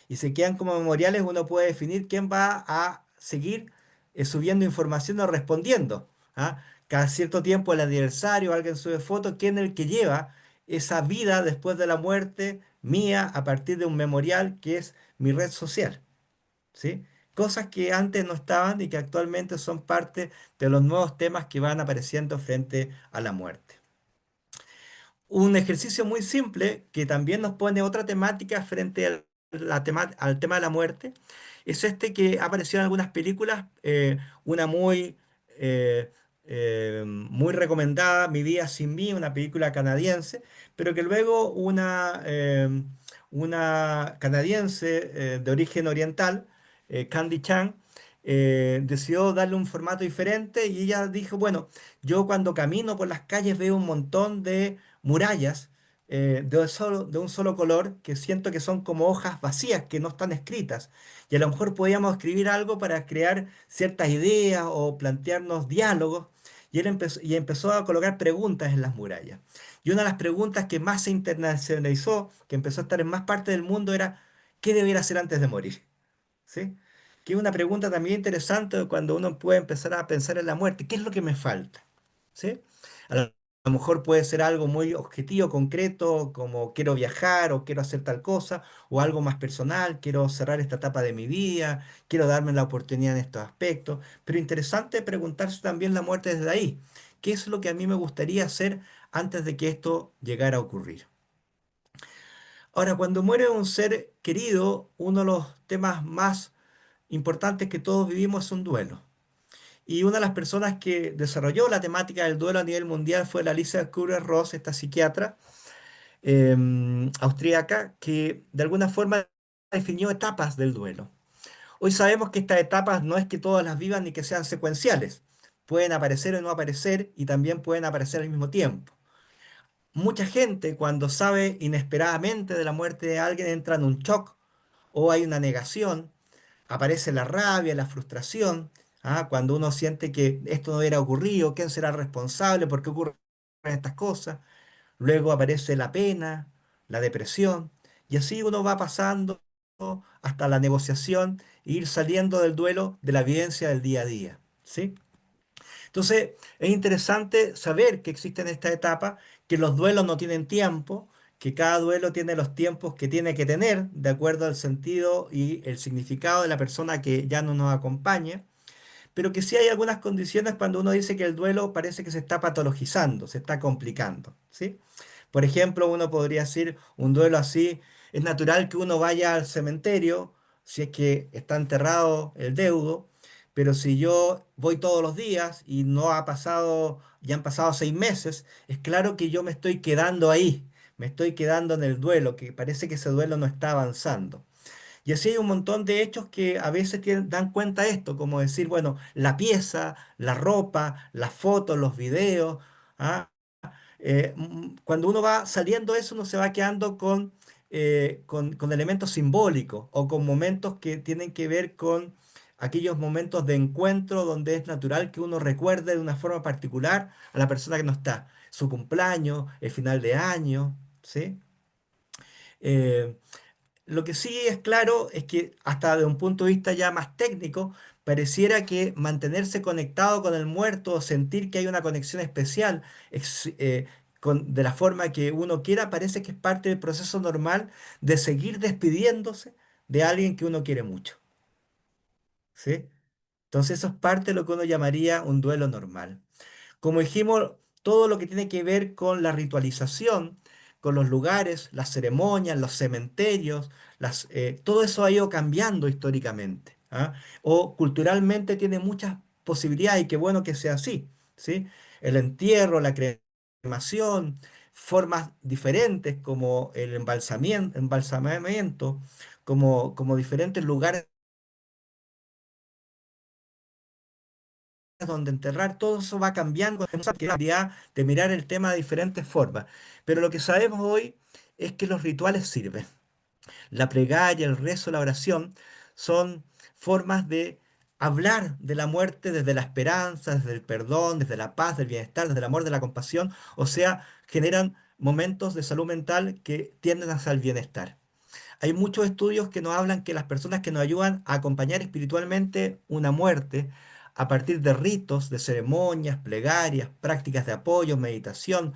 Y si quedan como memoriales, uno puede definir quién va a seguir subiendo información o respondiendo. ¿Ah? Cada cierto tiempo, el aniversario, alguien sube fotos, quién es el que lleva esa vida después de la muerte mía a partir de un memorial que es mi red social. ¿Sí? Cosas que antes no estaban y que actualmente son parte de los nuevos temas que van apareciendo frente a la muerte. Un ejercicio muy simple que también nos pone otra temática frente al tema de la muerte es este que ha aparecido en algunas películas, una eh, muy recomendada, Mi vida sin mí, una película canadiense, pero que luego una canadiense de origen oriental, Candy Chan, decidió darle un formato diferente y ella dijo, bueno, yo cuando camino por las calles veo un montón de murallas de un solo color que siento que son como hojas vacías que no están escritas. Y a lo mejor podíamos escribir algo para crear ciertas ideas o plantearnos diálogos. Y empezó a colocar preguntas en las murallas. Y una de las preguntas que más se internacionalizó, que empezó a estar en más partes del mundo, era ¿qué debiera hacer antes de morir? ¿Sí? Que es una pregunta también interesante cuando uno puede empezar a pensar en la muerte. ¿Qué es lo que me falta? ¿Sí? A lo mejor puede ser algo muy objetivo, concreto, como quiero viajar o quiero hacer tal cosa, o algo más personal, quiero cerrar esta etapa de mi vida, quiero darme la oportunidad en estos aspectos. Pero interesante preguntarse también la muerte desde ahí. ¿Qué es lo que a mí me gustaría hacer antes de que esto llegara a ocurrir? Ahora, cuando muere un ser querido, uno de los temas más importantes que todos vivimos es un duelo. Y una de las personas que desarrolló la temática del duelo a nivel mundial fue la Alicia Kubler-Ross, esta psiquiatra austríaca, que de alguna forma definió etapas del duelo. Hoy sabemos que estas etapas no es que todas las vivan ni que sean secuenciales. Pueden aparecer o no aparecer y también pueden aparecer al mismo tiempo. Mucha gente cuando sabe inesperadamente de la muerte de alguien entra en un shock o hay una negación, aparece la rabia, la frustración, cuando uno siente que esto no hubiera ocurrido, quién será el responsable, por qué ocurren estas cosas. Luego aparece la pena, la depresión, y así uno va pasando hasta la negociación e ir saliendo del duelo de la vivencia del día a día. ¿Sí? Entonces, es interesante saber que existen estas etapas, que los duelos no tienen tiempo, que cada duelo tiene los tiempos que tiene que tener, de acuerdo al sentido y el significado de la persona que ya no nos acompaña, pero que sí hay algunas condiciones cuando uno dice que el duelo parece que se está patologizando, se está complicando, ¿sí? Por ejemplo, uno podría decir un duelo así, es natural que uno vaya al cementerio si es que está enterrado el deudo, pero si yo voy todos los días y no ha pasado, ya han pasado 6 meses, es claro que yo me estoy quedando ahí, me estoy quedando en el duelo, que parece que ese duelo no está avanzando. Y así hay un montón de hechos que a veces dan cuenta de esto, como decir, bueno, la pieza, la ropa, las fotos, los videos. ¿Ah? Cuando uno va saliendo de eso, uno se va quedando con elementos simbólicos o con momentos que tienen que ver con aquellos momentos de encuentro donde es natural que uno recuerde de una forma particular a la persona que no está, su cumpleaños, el final de año, ¿sí? Eh, lo que sí es claro es que hasta de un punto de vista ya más técnico, pareciera que mantenerse conectado con el muerto o sentir que hay una conexión especial de la forma que uno quiera, parece que es parte del proceso normal de seguir despidiéndose de alguien que uno quiere mucho, ¿sí? Entonces eso es parte de lo que uno llamaría un duelo normal. Como dijimos, todo lo que tiene que ver con la ritualización, con los lugares, las ceremonias, los cementerios, todo eso ha ido cambiando históricamente, ¿ah? O culturalmente tiene muchas posibilidades y qué bueno que sea así, ¿sí? El entierro, la cremación, formas diferentes como el embalsamamiento, como diferentes lugares donde enterrar, todo eso va cambiando, tenemos la posibilidad de mirar el tema de diferentes formas. Pero lo que sabemos hoy es que los rituales sirven. La plegaria, el rezo, la oración son formas de hablar de la muerte desde la esperanza, desde el perdón, desde la paz, del bienestar, desde el amor, de la compasión. O sea, generan momentos de salud mental que tienden hacia el bienestar. Hay muchos estudios que nos hablan que las personas que nos ayudan a acompañar espiritualmente una muerte a partir de ritos, de ceremonias, plegarias, prácticas de apoyo, meditación,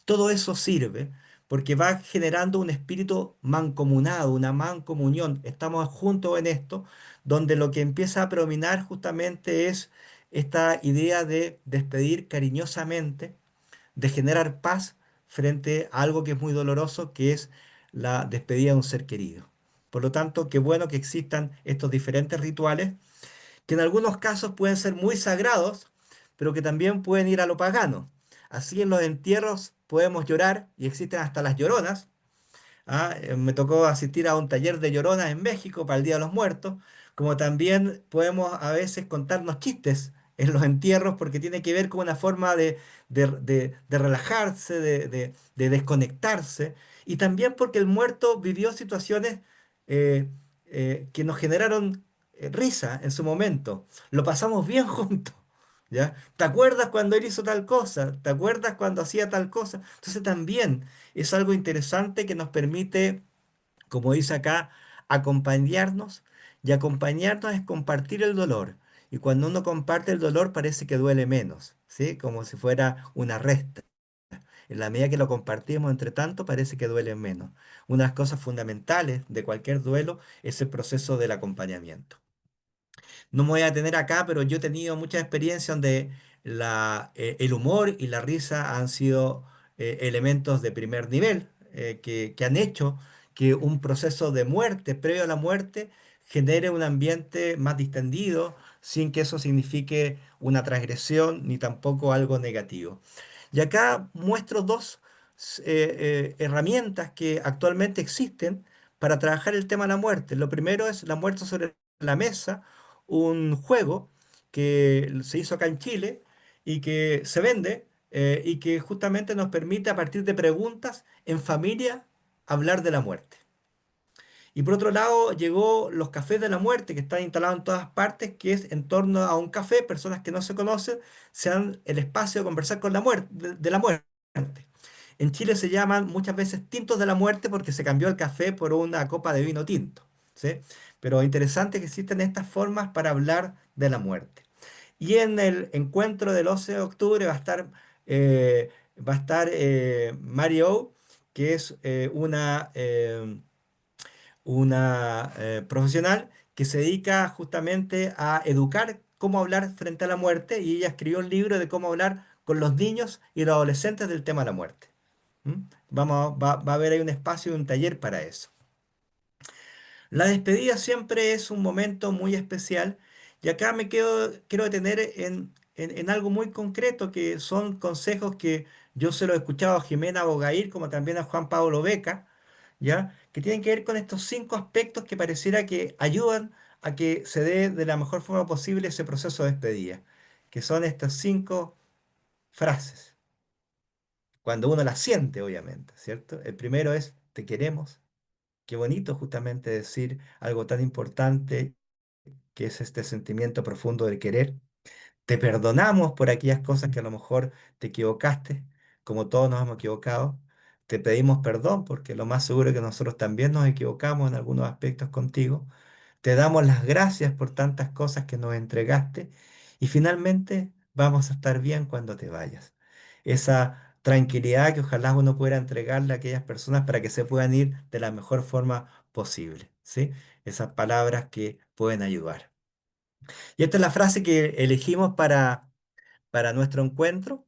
todo eso sirve porque va generando un espíritu mancomunado, una mancomunión. Estamos juntos en esto, donde lo que empieza a predominar justamente es esta idea de despedir cariñosamente, de generar paz frente a algo que es muy doloroso, que es la despedida de un ser querido. Por lo tanto, qué bueno que existan estos diferentes rituales, que en algunos casos pueden ser muy sagrados, pero que también pueden ir a lo pagano. Así en los entierros podemos llorar y existen hasta las lloronas. Me tocó asistir a un taller de lloronas en México para el Día de los Muertos, como también podemos a veces contarnos chistes en los entierros porque tiene que ver con una forma de relajarse, de desconectarse, y también porque el muerto vivió situaciones eh, que nos generaron risa en su momento. Lo pasamos bien juntos. ¿Ya? ¿Te acuerdas cuando él hizo tal cosa? ¿Te acuerdas cuando hacía tal cosa? Entonces también es algo interesante que nos permite, como dice acá, acompañarnos. Y acompañarnos es compartir el dolor. Y cuando uno comparte el dolor parece que duele menos, ¿sí? Como si fuera una resta. En la medida que lo compartimos entre tanto, parece que duele menos. Una de las cosas fundamentales de cualquier duelo es el proceso del acompañamiento. No me voy a tener acá, pero yo he tenido mucha experiencia donde el humor y la risa han sido elementos de primer nivel, que han hecho que un proceso de muerte, previo a la muerte, genere un ambiente más distendido, sin que eso signifique una transgresión ni tampoco algo negativo. Y acá muestro dos herramientas que actualmente existen para trabajar el tema de la muerte. Lo primero es la muerte sobre la mesa, un juego que se hizo acá en Chile y que se vende, y que justamente nos permite a partir de preguntas en familia hablar de la muerte. Y por otro lado llegó los cafés de la muerte que están instalados en todas partes, que es en torno a un café, personas que no se conocen, se dan el espacio de conversar con la muerte, de la muerte. En Chile se llaman muchas veces tintos de la muerte porque se cambió el café por una copa de vino tinto, ¿sí? Pero interesante que existen estas formas para hablar de la muerte. Y en el encuentro del 11 de octubre va a estar Mary O, que es una profesional que se dedica justamente a educar cómo hablar frente a la muerte, y ella escribió un libro de cómo hablar con los niños y los adolescentes del tema de la muerte. ¿Mm? Va a haber ahí un espacio y un taller para eso. La despedida siempre es un momento muy especial, y acá quiero detener en algo muy concreto, que son consejos que yo se los he escuchado a Jimena Bogair como también a Juan Pablo Beca, ¿ya? Que tienen que ver con estos 5 aspectos que pareciera que ayudan a que se dé de la mejor forma posible ese proceso de despedida, que son estas 5 frases, cuando uno las siente, obviamente, ¿cierto? El primero es, te queremos. Qué bonito justamente decir algo tan importante que es este sentimiento profundo del querer. Te perdonamos por aquellas cosas que a lo mejor te equivocaste, como todos nos hemos equivocado. Te pedimos perdón porque lo más seguro es que nosotros también nos equivocamos en algunos aspectos contigo. Te damos las gracias por tantas cosas que nos entregaste y finalmente vamos a estar bien cuando te vayas. Esa tranquilidad que ojalá uno pudiera entregarle a aquellas personas para que se puedan ir de la mejor forma posible, ¿sí? Esas palabras que pueden ayudar. Y esta es la frase que elegimos para nuestro encuentro,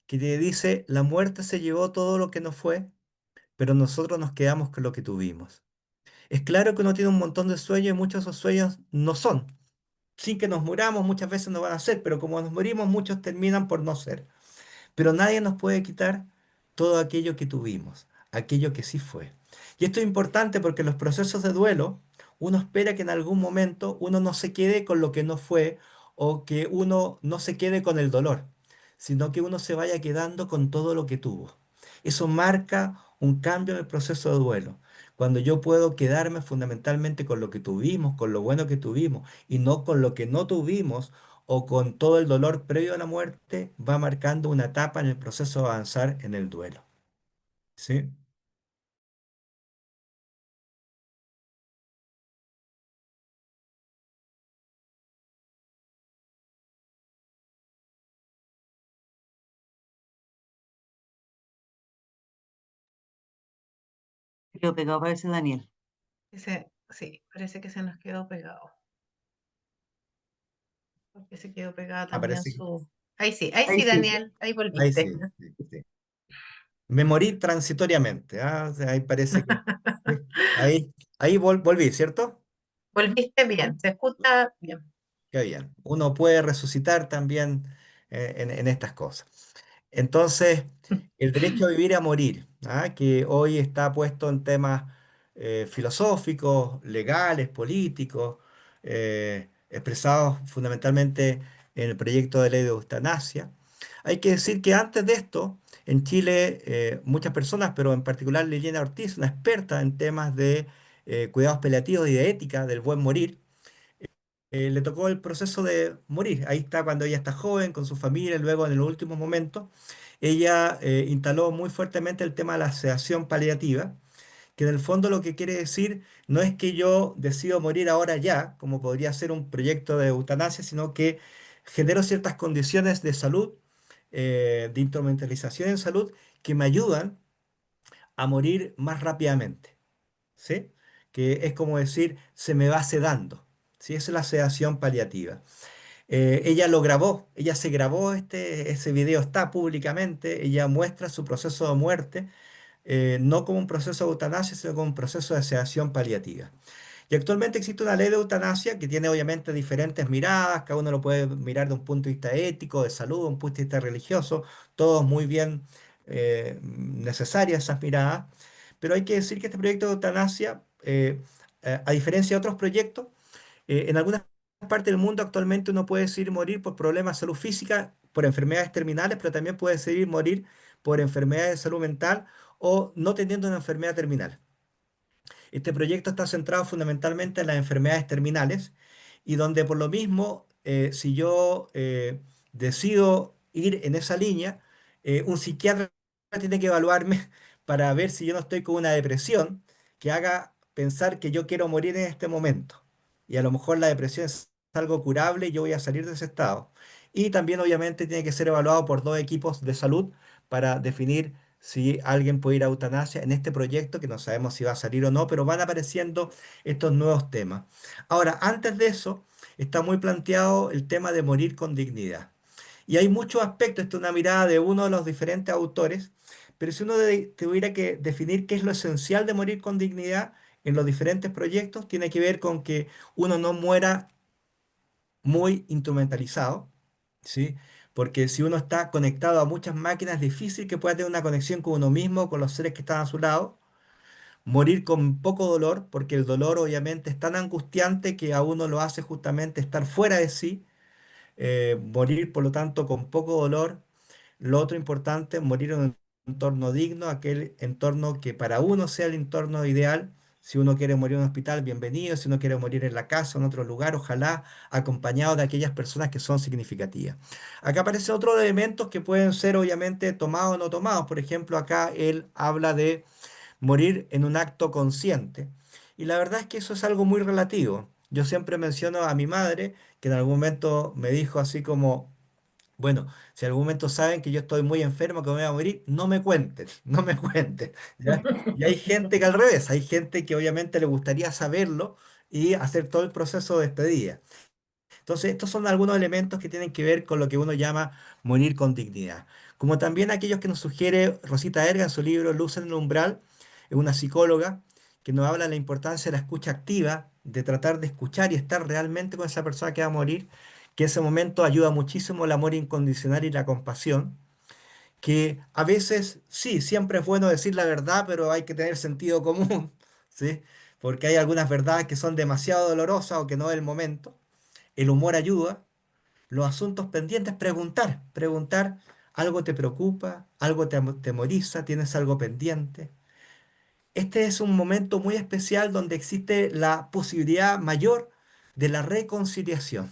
que te dice, la muerte se llevó todo lo que no fue, pero nosotros nos quedamos con lo que tuvimos. Es claro que uno tiene un montón de sueños y muchos de esos sueños no son. Sin que nos muramos, muchas veces no van a ser, pero como nos morimos, muchos terminan por no ser. Pero nadie nos puede quitar todo aquello que tuvimos, aquello que sí fue. Y esto es importante porque en los procesos de duelo, uno espera que en algún momento uno no se quede con lo que no fue o que uno no se quede con el dolor, sino que uno se vaya quedando con todo lo que tuvo. Eso marca un cambio en el proceso de duelo. Cuando yo puedo quedarme fundamentalmente con lo que tuvimos, con lo bueno que tuvimos, y no con lo que no tuvimos o con todo el dolor previo a la muerte, va marcando una etapa en el proceso de avanzar en el duelo. ¿Sí? Quedó pegado, parece Daniel. Sí, parece que se nos quedó pegado. Porque se quedó pegada también Aparece que... su... ahí Ahí sí, sí. Daniel, ahí Ahí volviste. sí, sí, sí. Me morí transitoriamente. ¿Ah? O sea, ahí parece que... sí. Ahí volví, ¿cierto? Volviste bien, se escucha bien. Qué bien. Uno puede resucitar también en estas cosas. Entonces, el derecho a vivir y a morir, ¿ah? Que hoy está puesto en temas filosóficos, legales, políticos, expresados fundamentalmente en el proyecto de ley de eutanasia. Hay que decir que antes de esto, en Chile, muchas personas, pero en particular Liliana Ortiz, una experta en temas de cuidados paliativos y de ética del buen morir, le tocó el proceso de morir. Ahí está cuando ella está joven, con su familia, luego en los últimos momentos, ella instaló muy fuertemente el tema de la sedación paliativa, que en el fondo lo que quiere decir no es que yo decido morir ahora ya, como podría ser un proyecto de eutanasia, sino que genero ciertas condiciones de salud, de instrumentalización en salud, que me ayudan a morir más rápidamente. ¿Sí? Que es como decir, se me va sedando. ¿Sí? Esa es la sedación paliativa. Ella lo grabó, ella se grabó, ese video está públicamente, ella muestra su proceso de muerte, no como un proceso de eutanasia, sino como un proceso de sedación paliativa. Y actualmente existe una ley de eutanasia que tiene obviamente diferentes miradas, cada uno lo puede mirar de un punto de vista ético, de salud, de un punto de vista religioso, todos muy bien necesarias esas miradas, pero hay que decir que este proyecto de eutanasia, a diferencia de otros proyectos, en algunas partes del mundo actualmente uno puede decidir morir por problemas de salud física, por enfermedades terminales, pero también puede decidir morir por enfermedades de salud mental o no teniendo una enfermedad terminal. Este proyecto está centrado fundamentalmente en las enfermedades terminales y donde por lo mismo, si yo decido ir en esa línea, un psiquiatra tiene que evaluarme para ver si yo no estoy con una depresión que haga pensar que yo quiero morir en este momento. Y a lo mejor la depresión es algo curable y yo voy a salir de ese estado. Y también obviamente tiene que ser evaluado por dos equipos de salud para definir si alguien puede ir a eutanasia en este proyecto, que no sabemos si va a salir o no, pero van apareciendo estos nuevos temas. Ahora, antes de eso, está muy planteado el tema de morir con dignidad. Y hay muchos aspectos, esto es una mirada de uno de los diferentes autores, pero si uno tuviera que definir qué es lo esencial de morir con dignidad en los diferentes proyectos, tiene que ver con que uno no muera muy instrumentalizado, ¿sí? Porque si uno está conectado a muchas máquinas, es difícil que pueda tener una conexión con uno mismo, con los seres que están a su lado. Morir con poco dolor, porque el dolor obviamente es tan angustiante que a uno lo hace justamente estar fuera de sí. Morir, por lo tanto, con poco dolor. Lo otro importante, morir en un entorno digno, aquel entorno que para uno sea el entorno ideal, Si uno quiere morir en un hospital, bienvenido. Si uno quiere morir en la casa, en otro lugar, ojalá acompañado de aquellas personas que son significativas. Acá aparecen otros elementos que pueden ser obviamente tomados o no tomados. Por ejemplo, acá él habla de morir en un acto consciente. Y la verdad es que eso es algo muy relativo. Yo siempre menciono a mi madre, que en algún momento me dijo así como, bueno, si en algún momento saben que yo estoy muy enfermo, que me voy a morir, no me cuenten, no me cuenten, ¿ya? Y hay gente que al revés, hay gente que obviamente le gustaría saberlo y hacer todo el proceso de despedida. Entonces, estos son algunos elementos que tienen que ver con lo que uno llama morir con dignidad. Como también aquellos que nos sugiere Rosita Erga en su libro Luz en el umbral, es una psicóloga que nos habla de la importancia de la escucha activa, de tratar de escuchar y estar realmente con esa persona que va a morir, que ese momento ayuda muchísimo el amor incondicional y la compasión, que a veces sí, siempre es bueno decir la verdad, pero hay que tener sentido común, ¿sí? Porque hay algunas verdades que son demasiado dolorosas o que no es el momento. El humor ayuda. Los asuntos pendientes, preguntar, ¿algo te preocupa? ¿Algo te temoriza? ¿Tienes algo pendiente? Este es un momento muy especial donde existe la posibilidad mayor de la reconciliación,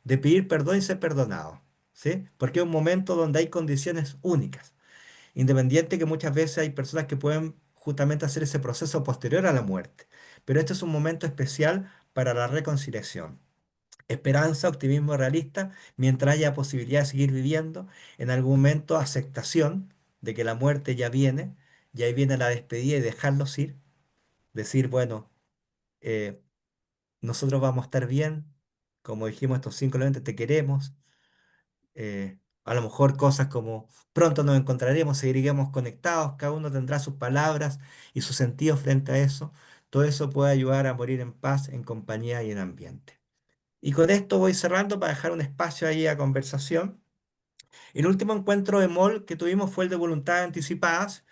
de pedir perdón y ser perdonado, ¿sí? Porque es un momento donde hay condiciones únicas, independiente que muchas veces hay personas que pueden justamente hacer ese proceso posterior a la muerte. Pero este es un momento especial para la reconciliación. Esperanza, optimismo realista, mientras haya posibilidad de seguir viviendo, en algún momento aceptación de que la muerte ya viene, y ahí viene la despedida y dejarlos ir, decir, bueno, eh, nosotros vamos a estar bien, como dijimos estos 5 elementos, te queremos, a lo mejor cosas como pronto nos encontraremos, seguiremos conectados, cada uno tendrá sus palabras y su sentido frente a eso, todo eso puede ayudar a morir en paz, en compañía y en ambiente. Y con esto voy cerrando para dejar un espacio ahí a conversación. El último encuentro de MOL que tuvimos fue el de voluntades anticipadas,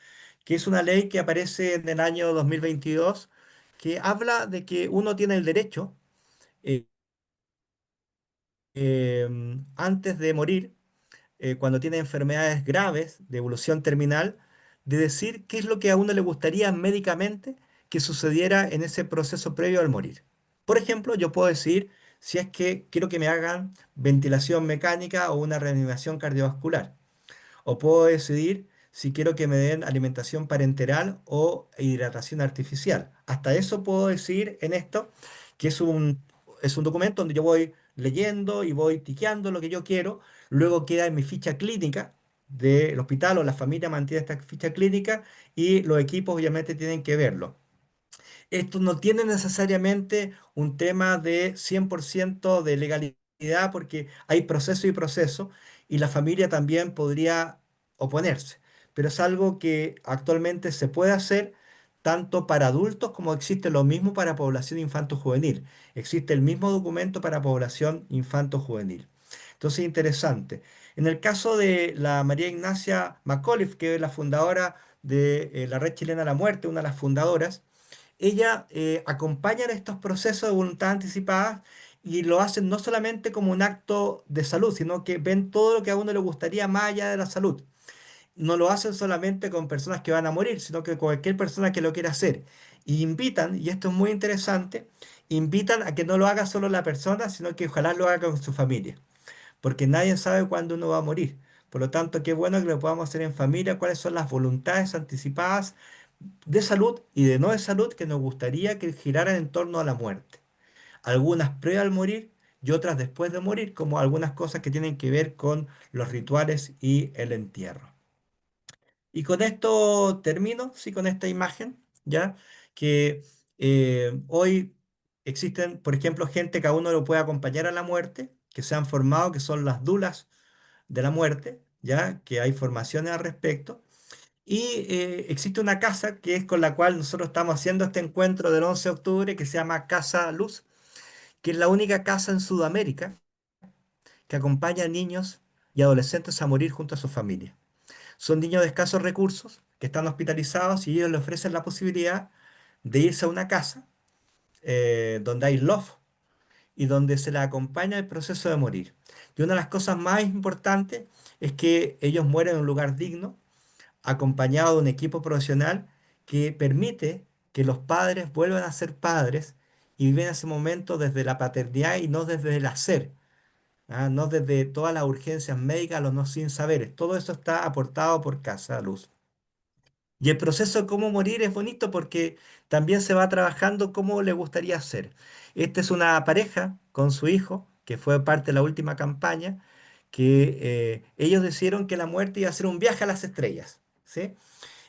que es una ley que aparece en el año 2022, que habla de que uno tiene el derecho, eh, antes de morir, cuando tiene enfermedades graves de evolución terminal, de decir qué es lo que a uno le gustaría médicamente que sucediera en ese proceso previo al morir. Por ejemplo, yo puedo decir si es que quiero que me hagan ventilación mecánica o una reanimación cardiovascular. O puedo decidir si quiero que me den alimentación parenteral o hidratación artificial. Hasta eso puedo decir en esto, que es un documento donde yo voy leyendo y voy tiqueando lo que yo quiero. Luego queda en mi ficha clínica del hospital o la familia mantiene esta ficha clínica y los equipos obviamente tienen que verlo. Esto no tiene necesariamente un tema de 100% de legalidad porque hay proceso y proceso y la familia también podría oponerse. Pero es algo que actualmente se puede hacer tanto para adultos como existe lo mismo para población infanto-juvenil. Existe el mismo documento para población infanto-juvenil. Entonces, interesante. En el caso de la María Ignacia McAuliffe, que es la fundadora de la Red Chilena a la Muerte, una de las fundadoras, ella acompaña en estos procesos de voluntad anticipada y lo hacen no solamente como un acto de salud, sino que ven todo lo que a uno le gustaría más allá de la salud. No lo hacen solamente con personas que van a morir, sino que cualquier persona que lo quiera hacer. Y invitan, y esto es muy interesante, invitan a que no lo haga solo la persona, sino que ojalá lo haga con su familia, porque nadie sabe cuándo uno va a morir. Por lo tanto, qué bueno que lo podamos hacer en familia, cuáles son las voluntades anticipadas de salud y de no de salud que nos gustaría que giraran en torno a la muerte. Algunas pre al morir y otras después de morir, como algunas cosas que tienen que ver con los rituales y el entierro. Y con esto termino, sí, con esta imagen, ¿ya? Que hoy existen, por ejemplo, gente que a uno lo puede acompañar a la muerte, que se han formado, que son las dulas de la muerte, ¿ya? Que hay formaciones al respecto. Y existe una casa que es con la cual nosotros estamos haciendo este encuentro del 11 de octubre que se llama Casa Luz, que es la única casa en Sudamérica que acompaña a niños y adolescentes a morir junto a su familia. Son niños de escasos recursos que están hospitalizados y ellos les ofrecen la posibilidad de irse a una casa donde hay love y donde se les acompaña el proceso de morir. Y una de las cosas más importantes es que ellos mueren en un lugar digno acompañado de un equipo profesional que permite que los padres vuelvan a ser padres y viven ese momento desde la paternidad y no desde el hacer, no desde todas las urgencias médicas, los no sin saberes. Todo eso está aportado por Casa Luz. Y el proceso de cómo morir es bonito porque también se va trabajando cómo le gustaría hacer. Esta es una pareja con su hijo, que fue parte de la última campaña, que ellos decidieron que la muerte iba a ser un viaje a las estrellas, ¿sí?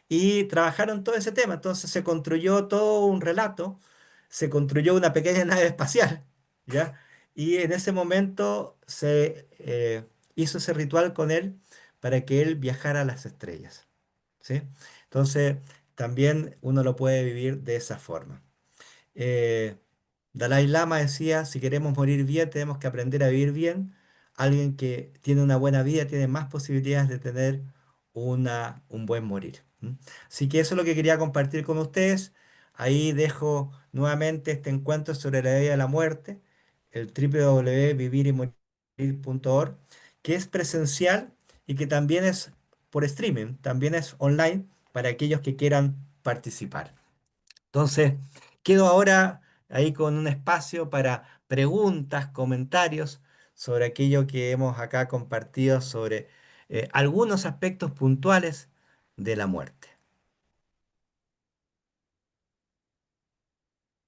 Y trabajaron todo ese tema. Entonces se construyó todo un relato, se construyó una pequeña nave espacial, ¿ya? Y en ese momento se hizo ese ritual con él para que él viajara a las estrellas, ¿sí? Entonces también uno lo puede vivir de esa forma. Eh, Dalai Lama decía, si queremos morir bien, tenemos que aprender a vivir bien. Alguien que tiene una buena vida tiene más posibilidades de tener un buen morir. ¿M? Así que eso es lo que quería compartir con ustedes. Ahí dejo nuevamente este encuentro sobre la vida y la muerte, el www.vivirimorir.org, que es presencial y que también es por streaming, también es online para aquellos que quieran participar. Entonces, quedo ahora ahí con un espacio para preguntas, comentarios sobre aquello que hemos acá compartido sobre algunos aspectos puntuales de la muerte.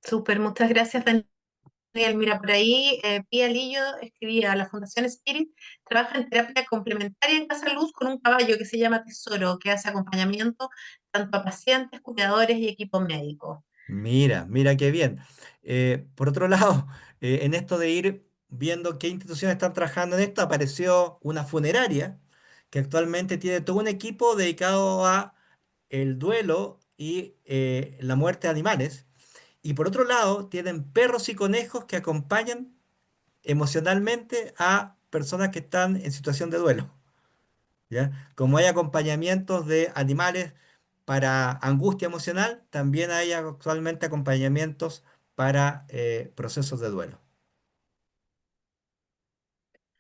Súper, muchas gracias, Daniel. Mira, por ahí Pía Lillo escribía, la Fundación Spirit trabaja en terapia complementaria en Casa Luz con un caballo que se llama Tesoro, que hace acompañamiento tanto a pacientes, cuidadores y equipo médico. Mira, mira qué bien. Por otro lado, en esto de ir viendo qué instituciones están trabajando en esto, apareció una funeraria que actualmente tiene todo un equipo dedicado a el duelo y la muerte de animales. Y por otro lado, tienen perros y conejos que acompañan emocionalmente a personas que están en situación de duelo, ¿ya? Como hay acompañamientos de animales para angustia emocional, también hay actualmente acompañamientos para procesos de duelo.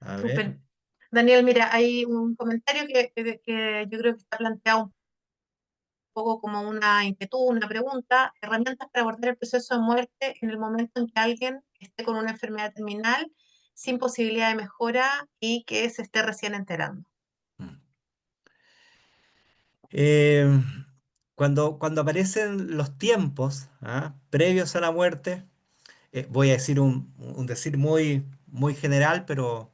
A ver. Súper. Daniel, mira, hay un comentario que yo creo que está planteado un poco como una inquietud, una pregunta, herramientas para abordar el proceso de muerte en el momento en que alguien esté con una enfermedad terminal sin posibilidad de mejora y que se esté recién enterando. Mm. Eh, cuando aparecen los tiempos previos a la muerte, voy a decir un decir muy, muy general, pero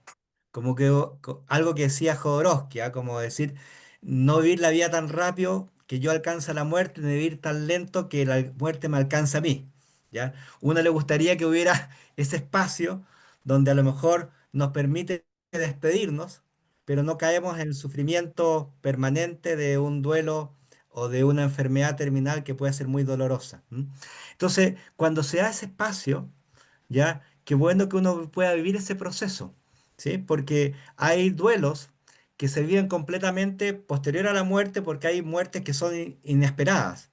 como que algo que decía Jodorowsky, como decir, no vivir la vida tan rápido que yo alcance la muerte, ni vivir tan lento que la muerte me alcance a mí, ¿ya? Uno le gustaría que hubiera ese espacio donde a lo mejor nos permite despedirnos, pero no caemos en el sufrimiento permanente de un duelo o de una enfermedad terminal que puede ser muy dolorosa. ¿M? Entonces, cuando se da ese espacio, ¿ya? Qué bueno que uno pueda vivir ese proceso, ¿sí? Porque hay duelos que se viven completamente posterior a la muerte porque hay muertes que son inesperadas,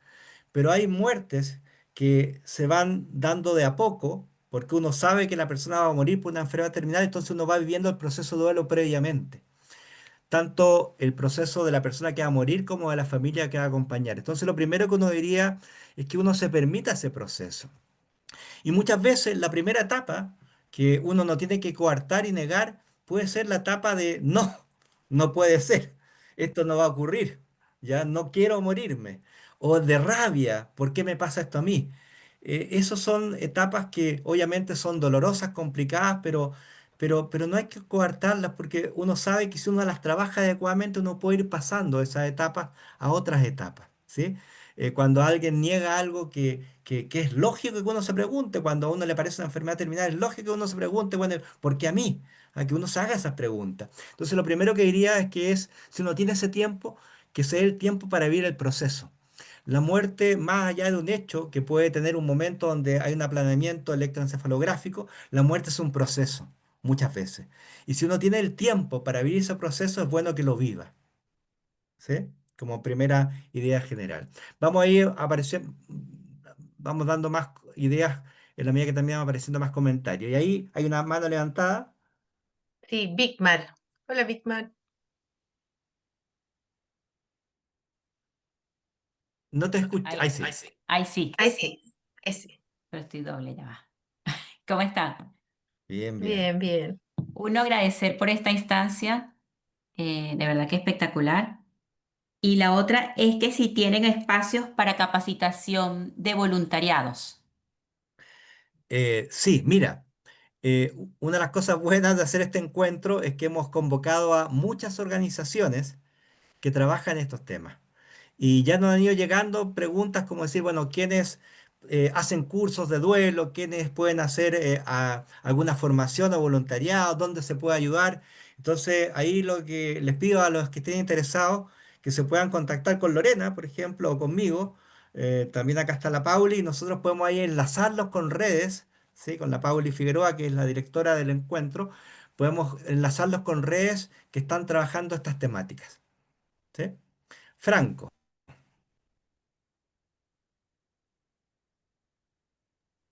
pero hay muertes que se van dando de a poco porque uno sabe que la persona va a morir por una enfermedad terminal, entonces uno va viviendo el proceso de duelo previamente. Tanto el proceso de la persona que va a morir como de la familia que va a acompañar. Entonces, lo primero que uno diría es que uno se permita ese proceso. Y muchas veces la primera etapa que uno no tiene que coartar y negar puede ser la etapa de no, no puede ser, esto no va a ocurrir, ya no quiero morirme, o de rabia, ¿por qué me pasa esto a mí? Esas son etapas que obviamente son dolorosas, complicadas, pero no hay que coartarlas porque uno sabe que si uno las trabaja adecuadamente uno puede ir pasando esas etapas a otras etapas, ¿sí? Cuando alguien niega algo que es lógico que uno se pregunte, cuando a uno le parece una enfermedad terminal, es lógico que uno se pregunte, bueno, ¿por qué a mí? A que uno se haga esas preguntas. Entonces, lo primero que diría es que si uno tiene ese tiempo, que se dé el tiempo para vivir el proceso. La muerte, más allá de un hecho que puede tener un momento donde hay un aplanamiento electroencefalográfico, la muerte es un proceso, muchas veces. Y si uno tiene el tiempo para vivir ese proceso, es bueno que lo viva. ¿Sí? Como primera idea general. Vamos a ir vamos dando más ideas en la medida que también van apareciendo más comentarios. Y ahí hay una mano levantada. Sí, Bigmar. Hola, Bigmar. No te escucho. Ahí, Ahí sí. Ahí sí, Ahí sí, ahí sí. pero estoy doble, ya va. ¿Cómo están? Bien, bien. Bien, bien. Uno, agradecer por esta instancia, de verdad que espectacular. Y la otra es que si tienen espacios para capacitación de voluntariados. Sí, mira, una de las cosas buenas de hacer este encuentro es que hemos convocado a muchas organizaciones que trabajan estos temas. Y ya nos han ido llegando preguntas como decir, bueno, ¿quiénes hacen cursos de duelo? ¿Quiénes pueden hacer alguna formación o voluntariado? ¿Dónde se puede ayudar? Entonces, ahí lo que les pido a los que estén interesados, que se puedan contactar con Lorena, por ejemplo, o conmigo. También acá está la Pauli y nosotros podemos ahí enlazarlos con redes, ¿sí? Con la Pauli Figueroa, que es la directora del encuentro. Podemos enlazarlos con redes que están trabajando estas temáticas, ¿sí? Franco.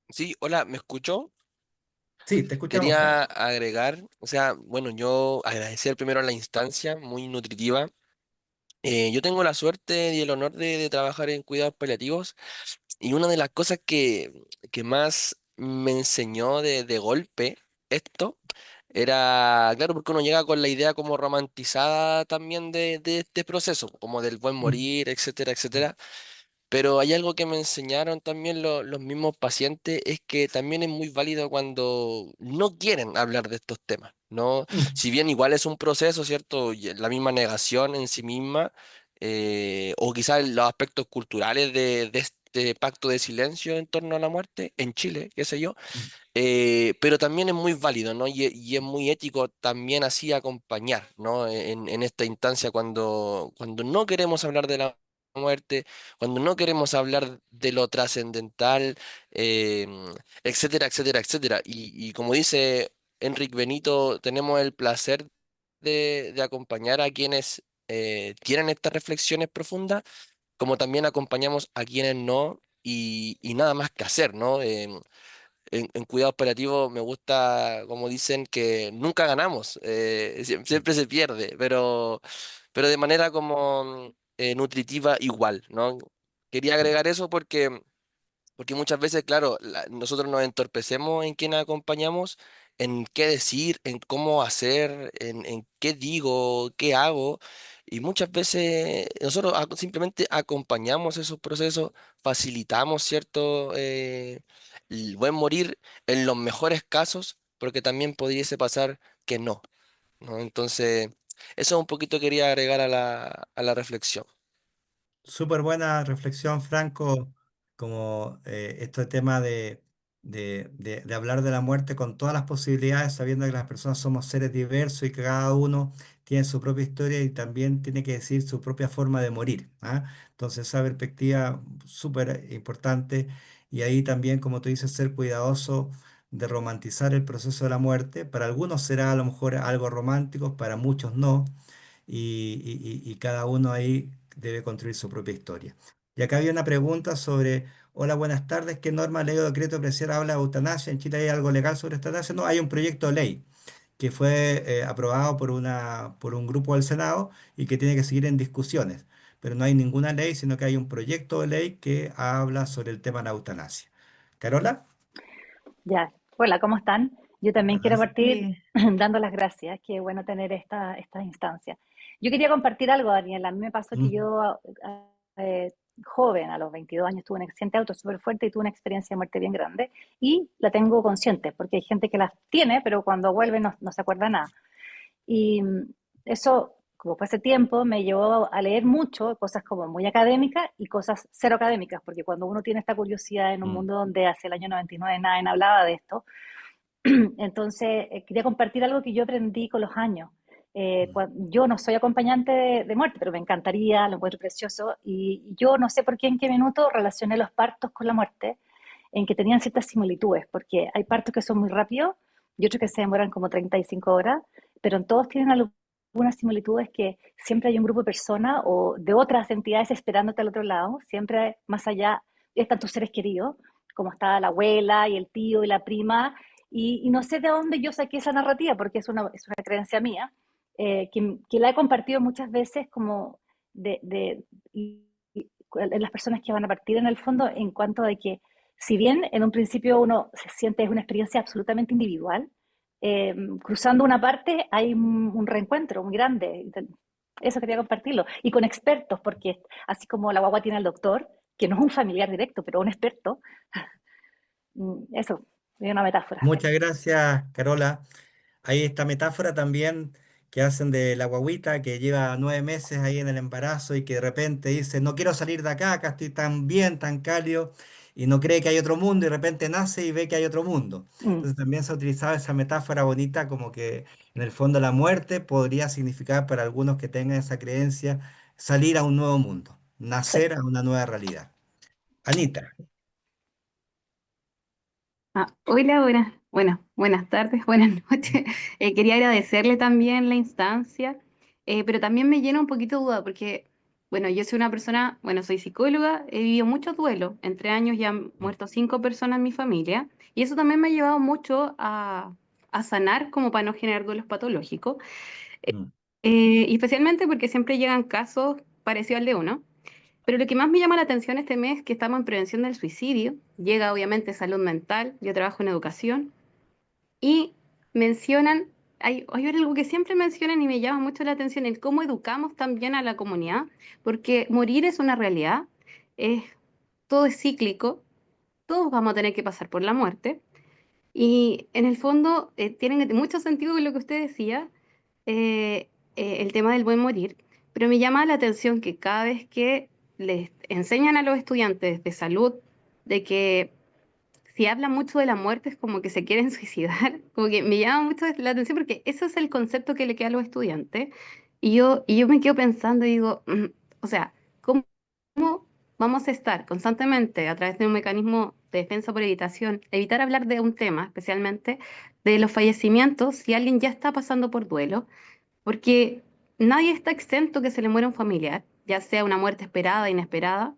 Sí, hola, ¿me escuchó? Sí, te escuchamos, Quería Franco. agregar, o sea, bueno, yo agradecer primero la instancia, muy nutritiva. Yo tengo la suerte y el honor de trabajar en cuidados paliativos y una de las cosas que más me enseñó de golpe esto era, claro, porque uno llega con la idea como romantizada también de este proceso, como del buen Mm, morir, etcétera, etcétera. Pero hay algo que me enseñaron también los mismos pacientes, es que también es muy válido cuando no quieren hablar de estos temas, ¿no? mm, Si bien igual es un proceso, ¿cierto? Y la misma negación en sí misma, o quizás los aspectos culturales de este pacto de silencio en torno a la muerte, en Chile, qué sé yo, mm, pero también es muy válido, ¿no? Y es muy ético también así acompañar, ¿no? En esta instancia cuando no queremos hablar de la muerte, cuando no queremos hablar de lo trascendental, eh, etcétera, etcétera, etcétera. Y como dice Enrique Benito, tenemos el placer de acompañar a quienes tienen estas reflexiones profundas, como también acompañamos a quienes no. Y nada más que hacer, ¿no? En cuidados paliativos me gusta, como dicen, que nunca ganamos, mm, siempre se pierde, pero de manera como nutritiva igual, ¿no? Quería sí. agregar eso porque muchas veces, claro, nosotros nos entorpecemos en quién acompañamos, en qué decir, en cómo hacer, en qué digo, qué hago. Y muchas veces nosotros simplemente acompañamos esos procesos, facilitamos, ¿cierto? El buen morir en los mejores casos, porque también pudiese pasar que no, ¿no? Entonces, eso un poquito quería agregar a la reflexión. Súper buena reflexión, Franco, como este tema de hablar de la muerte con todas las posibilidades, sabiendo que las personas somos seres diversos y que cada uno tiene su propia historia y también tiene que decir su propia forma de morir, ¿ah? Entonces, esa perspectiva súper importante y ahí también, como tú dices, ser cuidadoso de romantizar el proceso de la muerte. Para algunos será a lo mejor algo romántico, para muchos no y cada uno ahí debe construir su propia historia. Y acá había una pregunta sobre, hola, buenas tardes, ¿qué norma, ley o decreto presidencial habla de eutanasia? ¿En Chile hay algo legal sobre eutanasia? No, hay un proyecto de ley que fue aprobado por un grupo del Senado y que tiene que seguir en discusiones, pero no hay ninguna ley, sino que hay un proyecto de ley que habla sobre el tema de la eutanasia. ¿Carola? Ya, hola, ¿cómo están? Yo también quiero Buenas. partir Bien. dando las gracias, qué bueno tener esta instancia. Yo quería compartir algo, Daniela. A mí me pasó que Mm, yo, eh, joven, a los 22 años, tuve un accidente de auto súper fuerte y tuve una experiencia de muerte bien grande y la tengo consciente, porque hay gente que las tiene, pero cuando vuelve no se acuerda nada. Y eso, como fue hace tiempo, me llevó a leer mucho, cosas como muy académicas y cosas cero académicas, porque cuando uno tiene esta curiosidad en un mm, mundo donde hace el año 99 nadie hablaba de esto, entonces quería compartir algo que yo aprendí con los años. mm, Yo no soy acompañante de muerte, pero me encantaría, lo encuentro precioso, y yo no sé por qué en qué minuto relacioné los partos con la muerte, en que tenían ciertas similitudes, porque hay partos que son muy rápidos y otros que se demoran como 35 horas, pero en todos tienen algunas similitudes que siempre hay un grupo de personas o de otras entidades esperándote al otro lado, siempre más allá están tus seres queridos, como está la abuela y el tío y la prima, y no sé de dónde yo saqué esa narrativa, porque es una creencia mía, que la he compartido muchas veces como de, de, en las personas que van a partir en el fondo, en cuanto a que, si bien en un principio uno se siente es una experiencia absolutamente individual, cruzando una parte hay un reencuentro muy grande. Eso quería compartirlo. Y con expertos, porque así como la guagua tiene al doctor, que no es un familiar directo, pero un experto, eso, es una metáfora. Muchas gracias, Carola. Hay esta metáfora también que hacen de la guagüita que lleva 9 meses ahí en el embarazo y que de repente dice, no quiero salir de acá, acá estoy tan bien, tan cálido, y no cree que hay otro mundo y de repente nace y ve que hay otro mundo. Mm, Entonces también se ha utilizado esa metáfora bonita como que en el fondo la muerte podría significar para algunos que tengan esa creencia salir a un nuevo mundo, sí. nacer a una nueva realidad. Anita. Hola, buenas tardes, buenas noches. Quería agradecerle también la instancia, pero también me llena un poquito de duda porque, bueno, yo soy una persona, bueno, soy psicóloga, he vivido muchos duelos. En 3 años ya han muerto 5 personas en mi familia y eso también me ha llevado mucho a sanar como para no generar duelos patológicos, Mm. y especialmente porque siempre llegan casos parecidos al de uno. Pero lo que más me llama la atención este mes es que estamos en prevención del suicidio, llega obviamente salud mental, yo trabajo en educación y mencionan, hay algo que siempre mencionan y me llama mucho la atención, el cómo educamos también a la comunidad, porque morir es una realidad, es, todo es cíclico, todos vamos a tener que pasar por la muerte y en el fondo tiene mucho sentido con lo que usted decía, el tema del buen morir, pero me llama la atención que cada vez que les enseñan a los estudiantes de salud de que si hablan mucho de la muerte es como que se quieren suicidar, como que me llama mucho la atención porque eso es el concepto que le queda a los estudiantes y yo me quedo pensando y digo, o sea, ¿cómo vamos a estar constantemente a través de un mecanismo de defensa por evitación, evitar hablar de un tema, especialmente de los fallecimientos, si alguien ya está pasando por duelo? Porque nadie está exento que se le muera un familiar, ya sea una muerte esperada, inesperada,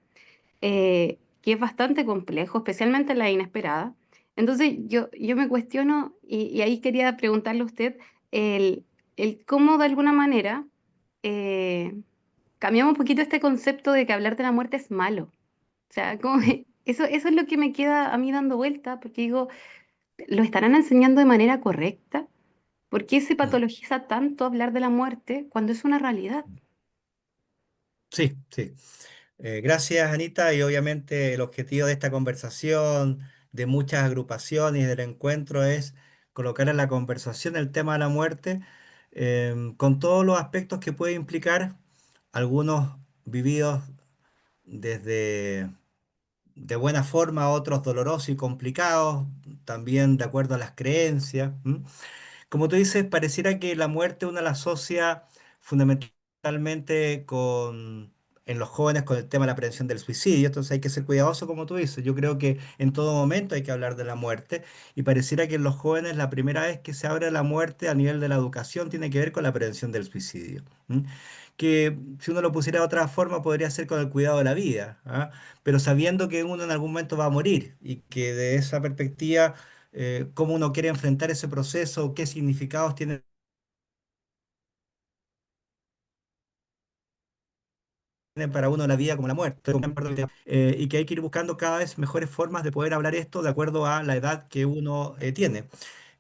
que es bastante complejo, especialmente la inesperada. Entonces yo me cuestiono, y ahí quería preguntarle a usted, el, el cómo de alguna manera cambiamos un poquito este concepto de que hablar de la muerte es malo. O sea, eso es lo que me queda a mí dando vuelta, porque digo, ¿lo estarán enseñando de manera correcta? ¿Por qué se Mm. patologiza tanto hablar de la muerte cuando es una realidad? Sí, sí. Gracias, Anita, y obviamente el objetivo de esta conversación, de muchas agrupaciones y del encuentro es colocar en la conversación el tema de la muerte, con todos los aspectos que puede implicar, algunos vividos desde de buena forma, otros dolorosos y complicados, también de acuerdo a las creencias. Como tú dices, pareciera que la muerte uno la asocia fundamentalmente en los jóvenes con el tema de la prevención del suicidio, entonces hay que ser cuidadoso, como tú dices. Yo creo que en todo momento hay que hablar de la muerte y pareciera que en los jóvenes la primera vez que se abre la muerte a nivel de la educación tiene que ver con la prevención del suicidio. Que si uno lo pusiera de otra forma podría ser con el cuidado de la vida, ¿ah? Pero sabiendo que uno en algún momento va a morir y que de esa perspectiva cómo uno quiere enfrentar ese proceso, qué significados tiene para uno la vida como la muerte, y que hay que ir buscando cada vez mejores formas de poder hablar esto de acuerdo a la edad que uno tiene.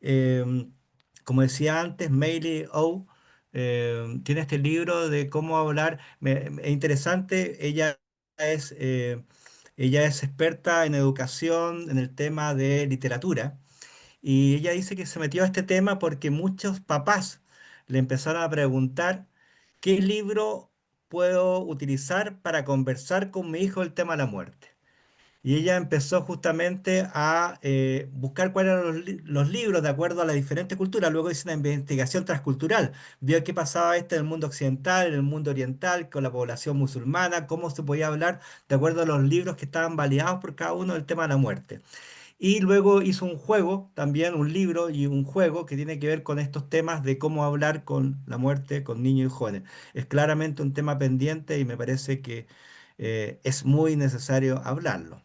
Em, Como decía antes, Meili O tiene este libro de cómo hablar, es interesante, ella es experta en educación en el tema de literatura. Y ella dice que se metió a este tema porque muchos papás le empezaron a preguntar qué libro puedo utilizar para conversar con mi hijo el tema de la muerte. Y ella empezó justamente a buscar cuáles eran los libros de acuerdo a las diferentes culturas. Luego hizo una investigación transcultural. Vio qué pasaba esto en el mundo occidental, en el mundo oriental, con la población musulmana, cómo se podía hablar de acuerdo a los libros que estaban validados por cada uno del tema de la muerte. Y luego hizo un juego, también un libro y un juego que tiene que ver con estos temas de cómo hablar con la muerte con niños y jóvenes. Es claramente un tema pendiente y me parece que es muy necesario hablarlo.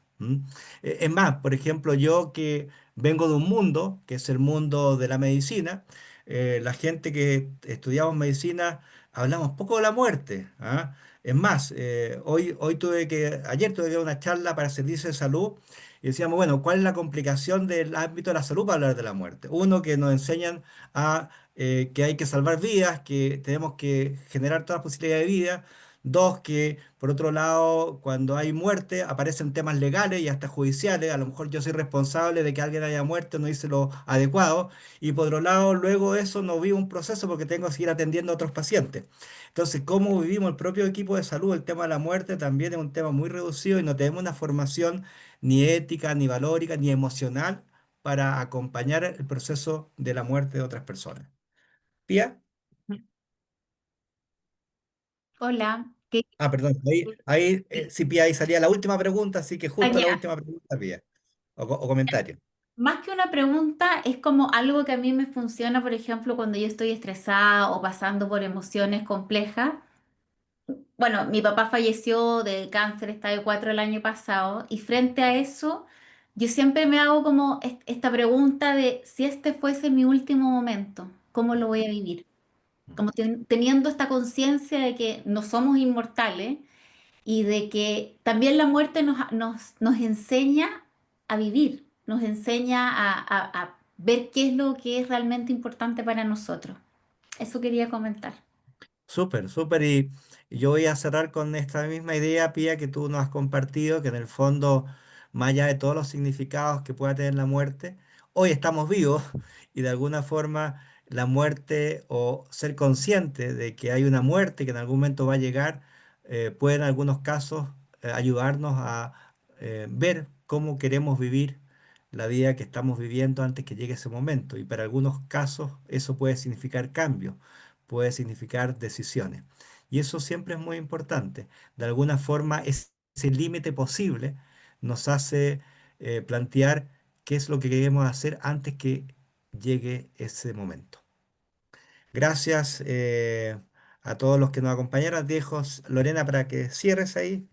Es más, por ejemplo, yo que vengo de un mundo, que es el mundo de la medicina, la gente que estudiamos medicina hablamos poco de la muerte, ¿ah? Es más, ayer tuve que dar una charla para el servicio de salud y decíamos, bueno, ¿cuál es la complicación del ámbito de la salud para hablar de la muerte? Uno, que nos enseñan que hay que salvar vidas, que tenemos que generar todas las posibilidades de vida. Dos, que por otro lado, cuando hay muerte, aparecen temas legales y hasta judiciales. A lo mejor yo soy responsable de que alguien haya muerto, no hice lo adecuado. Y por otro lado, luego de eso no vivo un proceso porque tengo que seguir atendiendo a otros pacientes. Entonces, cómo vivimos el propio equipo de salud, el tema de la muerte también es un tema muy reducido y no tenemos una formación ni ética, ni valórica, ni emocional para acompañar el proceso de la muerte de otras personas. Pía. Hola, Perdón, sí, Pía, ahí salía la última pregunta, así que Ah, justo la ya. última pregunta, Pía, o comentario. Más que una pregunta, es como algo que a mí me funciona, por ejemplo, cuando yo estoy estresada o pasando por emociones complejas. Bueno, mi papá falleció de cáncer estadio 4 el año pasado y frente a eso, yo siempre me hago como esta pregunta de si este fuese mi último momento, ¿cómo lo voy a vivir? Como teniendo esta conciencia de que no somos inmortales y de que también la muerte nos enseña a vivir, nos enseña a ver qué es lo que es realmente importante para nosotros. Eso quería comentar. Súper, súper. Y yo voy a cerrar con esta misma idea, Pía, que tú nos has compartido, que en el fondo, más allá de todos los significados que pueda tener la muerte, hoy estamos vivos y de alguna forma la muerte o ser consciente de que hay una muerte que en algún momento va a llegar, puede en algunos casos ayudarnos a ver cómo queremos vivir la vida que estamos viviendo antes que llegue ese momento. Y para algunos casos eso puede significar cambio, puede significar decisiones. Y eso siempre es muy importante. De alguna forma, ese límite posible nos hace plantear qué es lo que queremos hacer antes que llegue ese momento. Gracias a todos los que nos acompañaron. Dejo, Lorena, para que cierres ahí.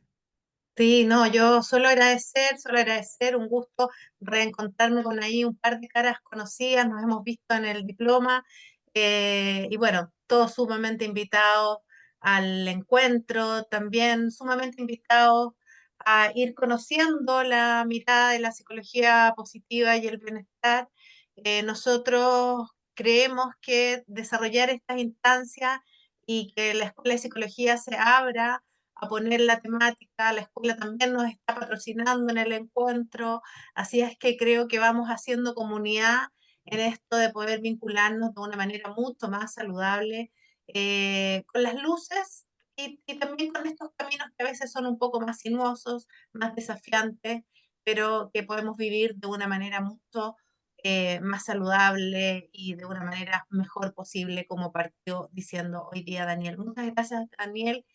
Sí, no, yo solo agradecer, un gusto reencontrarme con ahí un par de caras conocidas, nos hemos visto en el diploma, y bueno, todos sumamente invitados al encuentro, también sumamente invitados a ir conociendo la mirada de la psicología positiva y el bienestar. Nosotros creemos que desarrollar estas instancias y que la Escuela de Psicología se abra a poner la temática, la escuela también nos está patrocinando en el encuentro, así es que creo que vamos haciendo comunidad en esto de poder vincularnos de una manera mucho más saludable con las luces y también con estos caminos que a veces son un poco más sinuosos, más desafiantes, pero que podemos vivir de una manera mucho más saludable y de una manera mejor posible, como partió diciendo hoy día Daniel. Muchas gracias, Daniel.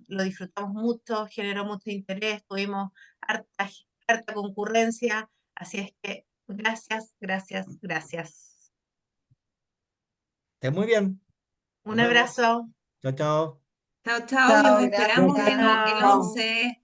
Lo disfrutamos mucho, generó mucho interés, tuvimos harta, harta concurrencia, así es que gracias, gracias, gracias. Estés muy bien. Un Nos vemos. abrazo. Chao, chao. Chao, chao, los Chao, esperamos gracias. el Chao. 11.